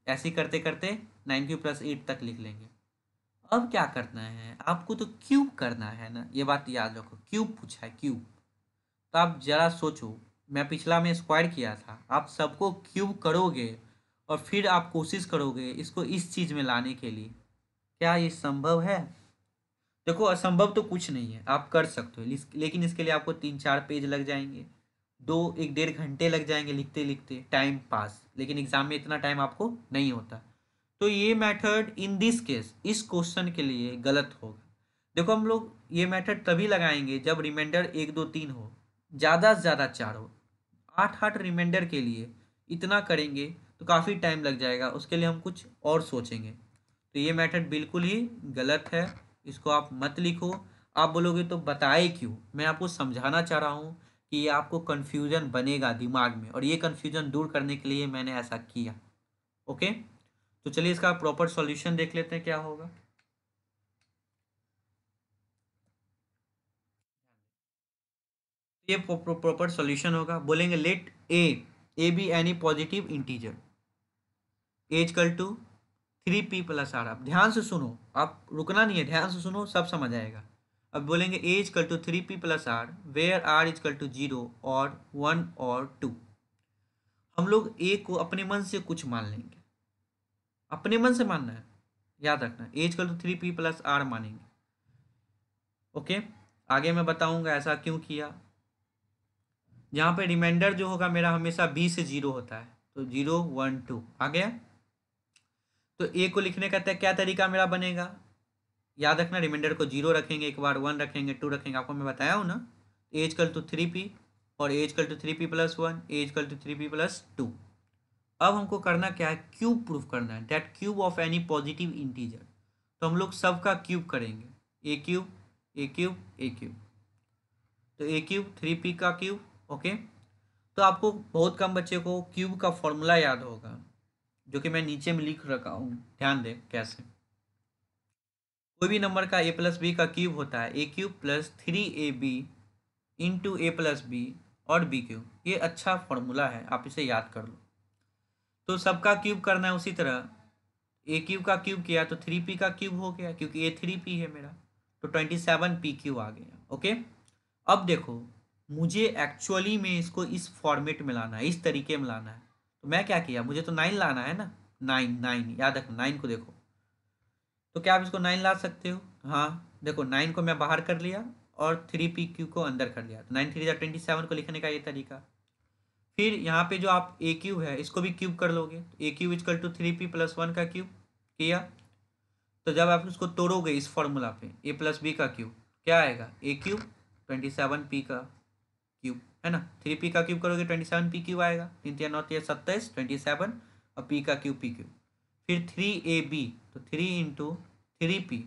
ऐसे ही करते करते 9q प्लस 8 तक लिख लेंगे। अब क्या करना है आपको, तो क्यूब करना है ना, ये बात याद रखो, क्यूब पूछा है, क्यूब। तो आप जरा सोचो, मैं पिछला में स्क्वायर किया था, आप सबको क्यूब करोगे और फिर आप कोशिश करोगे इसको इस चीज़ में लाने के लिए, क्या ये संभव है? देखो असंभव तो कुछ नहीं है, आप कर सकते हो, लेकिन इसके लिए आपको 3-4 पेज लग जाएंगे, 1-1.5 घंटे लग जाएंगे लिखते लिखते, टाइम पास। लेकिन एग्जाम में इतना टाइम आपको नहीं होता। तो ये मेथड इन दिस केस, इस क्वेश्चन के लिए गलत होगा। देखो हम लोग ये मेथड तभी लगाएंगे जब रिमाइंडर 1 2 3 हो, ज़्यादा से ज़्यादा 4 हो। 8 रिमाइंडर के लिए इतना करेंगे तो काफ़ी टाइम लग जाएगा, उसके लिए हम कुछ और सोचेंगे। तो ये मेथड बिल्कुल ही गलत है, इसको आप मत लिखो। आप बोलोगे तो बताए क्यों, मैं आपको समझाना चाह रहा हूँ कि ये आपको कन्फ्यूज़न बनेगा दिमाग में, और ये कन्फ्यूज़न दूर करने के लिए मैंने ऐसा किया। ओके, तो चलिए इसका प्रॉपर सॉल्यूशन देख लेते हैं क्या होगा। ये प्रॉपर सॉल्यूशन होगा, बोलेंगे let a be any positive integer a equal to 3p plus r. आप ध्यान से सुनो, आप रुकना नहीं है, ध्यान से सुनो, सब समझ आएगा। अब बोलेंगे A equal to 3p plus R where R equal to 0 और 1 और 2। हम लोग ए को अपने मन से कुछ मान लेंगे, अपने मन से मानना है, याद रखना, A equal to 3p plus R मानेंगे। ओके, आगे मैं बताऊंगा ऐसा क्यों किया। यहाँ पे रिमाइंडर जो होगा मेरा हमेशा b से 0 होता है, तो 0 1 2 आ गया। तो ए को लिखने का क्या तरीका मेरा बनेगा, याद रखना, रिमाइंडर को 0 रखेंगे, एक बार 1 रखेंगे, 2 रखेंगे, आपको मैं बताया हूँ ना। ए इक्वल टू 3p और A equal to 3p plus 1, A equal to 3p plus 2। अब हमको करना क्या है, क्यूब प्रूफ करना है, that cube of any positive integer. तो हम लोग सब का क्यूब करेंगे, ए क्यूब ए क्यूब ए क्यूब, तो ए क्यूब 3p का क्यूब। ओके, तो आपको बहुत कम बच्चे को क्यूब का फॉर्मूला याद होगा, जो कि मैं नीचे में लिख रखा हूँ, ध्यान दें कैसे। कोई भी नंबर का ए प्लस बी का क्यूब होता है ए cube plus 3ab into a plus B और बी क्यूब। ये अच्छा फॉर्मूला है, आप इसे याद कर लो। तो सबका क्यूब करना है उसी तरह, ए क्यूब का क्यूब किया तो 3p का क्यूब हो गया, क्योंकि ए 3p है मेरा, तो 27p³ आ गया। ओके, अब देखो मुझे एक्चुअली में इसको इस फॉर्मेट में लाना है, इस तरीके में लाना है। तो मैं क्या किया, मुझे तो 9 लाना है ना, 9 9 याद रखो, 9 को देखो, तो क्या आप इसको 9 ला सकते हो? हाँ देखो, 9 को मैं बाहर कर लिया और 3p³ को अंदर कर लिया, तो 9 3 27 को लिखने का ये तरीका। फिर यहाँ पे जो आप ए क्यूब है इसको भी क्यूब कर लोगे, तो ए क्यूब इजकल टू 3p + 1 का क्यूब किया। तो जब आप उसको तोड़ोगे इस फॉर्मूला पे, ए प्लस बी का क्यूब क्या आएगा, ए क्यूब 27p का क्यूब, है ना। 3p का क्यूब करोगे 27p³ आएगा, 3 3 9 27 27, और p का क्यूब p क्यूब। फिर 3ab, तो 3 इंटू 3p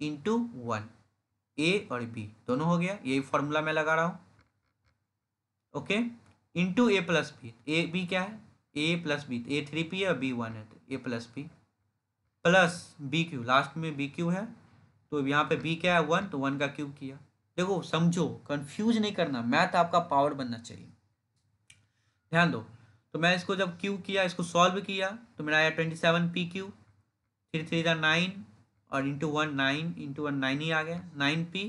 इंटू 1, ए और बी दोनों हो गया, यही फॉर्मूला मैं लगा रहा हूँ। Okay, into a plus b, a b क्या है, ए प्लस बी, ए 3p है और बी 1 है, तो A plus B plus B Q, last में बी क्यू है, तो यहाँ पे बी क्या है 1, तो 1 का क्यूब किया। देखो समझो, कंफ्यूज नहीं करना, मैथ आपका पावर बनना चाहिए, ध्यान दो। तो मैं इसको जब क्यूब किया, इसको सॉल्व किया, तो मेरा आया 27p³, फिर 3 × 9 और इंटू 1 9 इंटू 1 9 ही आ गया 9p,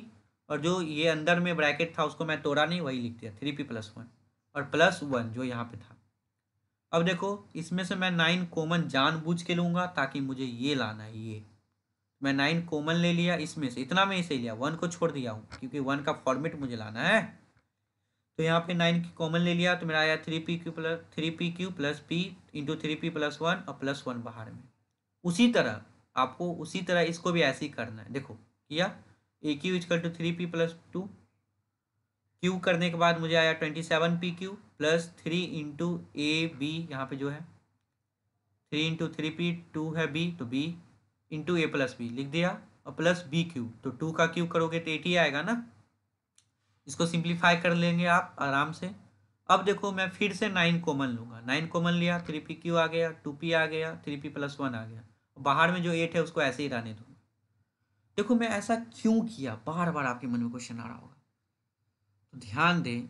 और जो ये अंदर में ब्रैकेट था उसको मैं तोड़ा नहीं, वही लिख दिया 3p + 1 और प्लस 1 जो यहाँ पे था। अब देखो इसमें से मैं 9 कॉमन जानबूझ के लूँगा, ताकि मुझे ये लाना है, ये मैं 9 कॉमन ले लिया, इसमें से इतना मैं इसे लिया, 1 को छोड़ दिया हूँ क्योंकि 1 का फॉर्मेट मुझे लाना है। तो यहाँ पे 9 की कॉमन ले लिया, तो मेरा आया 3p³ plus p into 3p + 1 और प्लस 1 बाहर में। उसी तरह आपको उसी तरह इसको भी ऐसे ही करना है। देखो किया, A cube is equal to 3p + 2 cube करने के बाद मुझे आया 27p³ plus 3 into A B, यहाँ पे जो है 3 इंटू 3p 2 है b, तो b into a plus B लिख दिया, और प्लस b³, तो 2 का क्यूब करोगे तो 8 ही आएगा ना। इसको सिंप्लीफाई कर लेंगे आप आराम से। अब देखो मैं फिर से 9 कॉमन लूँगा, 9 कॉमन लिया, 3p³ आ गया, 2p आ गया, 3p + 1 आ गया, बाहर में जो 8 है उसको ऐसे ही रहने दूँगा। देखो मैं ऐसा क्यों किया, बार बार आपके मन में क्वेश्चन आ रहा होगा, तो ध्यान दें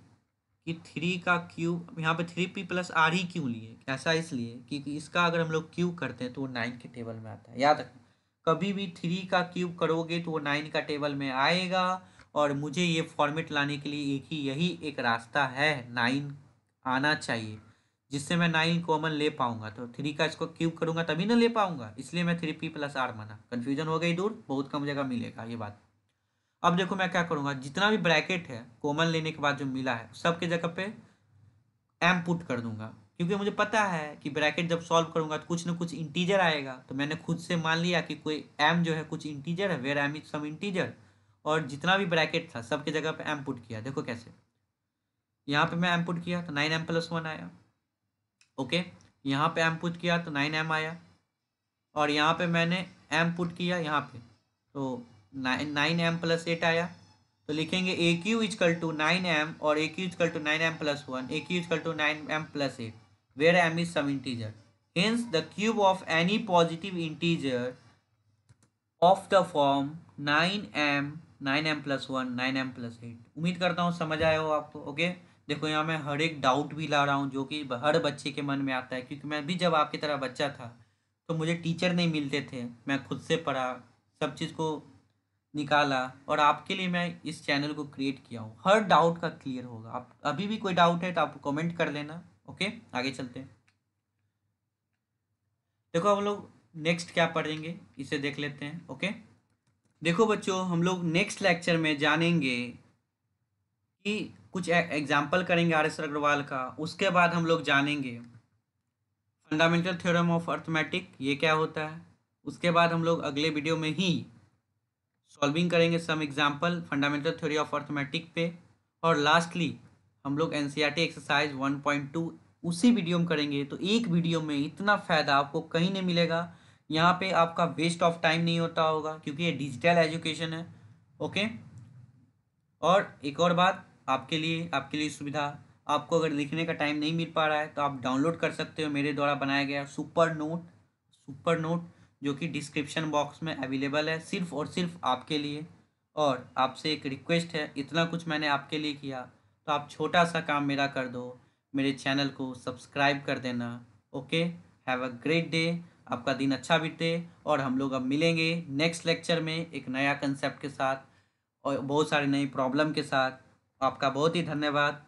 कि 3 का क्यूब, यहाँ पे 3p + r ही क्यों लिए, ऐसा इसलिए क्योंकि इसका अगर हम लोग क्यूब करते हैं तो वो 9 के टेबल में आता है। याद रखना, कभी भी 3 का क्यूब करोगे तो वो 9 का टेबल में आएगा, और मुझे ये फॉर्मेट लाने के लिए यही एक रास्ता है, 9 आना चाहिए, जिससे मैं 9 कॉमन ले पाऊंगा। तो 3 का इसको क्यूब करूंगा तभी ना ले पाऊंगा, इसलिए मैं 3p + r माना। कन्फ्यूजन हो गई दूर, बहुत कम जगह मिलेगा ये बात। अब देखो मैं क्या करूँगा, जितना भी ब्रैकेट है कॉमन लेने के बाद जो मिला है सबके जगह पे एम पुट कर दूंगा, क्योंकि मुझे पता है कि ब्रैकेट जब सॉल्व करूंगा तो कुछ ना कुछ इंटीजर आएगा। तो मैंने खुद से मान लिया कि कोई एम जो है कुछ इंटीजर है, where m is some integer, और जितना भी ब्रैकेट था सबके जगह पे एम पुट किया। देखो कैसे, यहाँ पे मैं एम पुट किया तो 9m + 1 आया। ओके, यहाँ पे एम पुट किया तो 9m आया, और यहाँ पे मैंने एम पुट किया यहाँ पे, तो 9m + 8 आया। तो लिखेंगे ए क्यू इजकल टू 9m और A cube is equal to 9m + 1, A cube is equal to 9m + 8, where m is some integer, hence the cube of any positive integer of the form 9m 9m + 1 9m + 8। उम्मीद करता हूँ समझ आया हो आपको। Okay, देखो यहाँ मैं हर एक डाउट भी ला रहा हूँ जो कि हर बच्चे के मन में आता है, क्योंकि मैं भी जब आपकी तरह बच्चा था तो मुझे टीचर नहीं मिलते थे, मैं खुद से पढ़ा, सब चीज़ को निकाला, और आपके लिए मैं इस चैनल को क्रिएट किया हूँ। हर डाउट का क्लियर होगा। आप अभी भी कोई डाउट है तो आप कमेंट कर लेना। ओके, आगे चलते हैं। देखो हम लोग नेक्स्ट क्या पढ़ेंगे इसे देख लेते हैं। ओके, देखो बच्चों हम लोग नेक्स्ट लेक्चर में जानेंगे कि कुछ एग्जाम्पल करेंगे आर एस अग्रवाल का, उसके बाद हम लोग जानेंगे फंडामेंटल थ्योरम ऑफ अर्थमेटिक ये क्या होता है, उसके बाद हम लोग अगले वीडियो में ही सॉल्विंग करेंगे some example fundamental theory of arithmetic पे, और लास्टली हम लोग एनसीईआरटी एक्सरसाइज 1.2 उसी वीडियो में करेंगे तो एक वीडियो में इतना फ़ायदा आपको कहीं नहीं मिलेगा। यहाँ पे आपका वेस्ट ऑफ टाइम नहीं होता होगा क्योंकि ये डिजिटल एजुकेशन है। ओके। और एक और बात आपके लिए सुविधा, आपको अगर लिखने का टाइम नहीं मिल पा रहा है तो आप डाउनलोड कर सकते हो मेरे द्वारा बनाया गया सुपर नोट जो कि डिस्क्रिप्शन बॉक्स में अवेलेबल है सिर्फ और सिर्फ आपके लिए। और आपसे एक रिक्वेस्ट है, इतना कुछ मैंने आपके लिए किया तो आप छोटा सा काम मेरा कर दो, मेरे चैनल को सब्सक्राइब कर देना। Okay. Have a great day. आपका दिन अच्छा बीते। और हम लोग अब मिलेंगे नेक्स्ट लेक्चर में एक नया कंसेप्ट के साथ और बहुत सारे नई प्रॉब्लम के साथ। आपका बहुत ही धन्यवाद।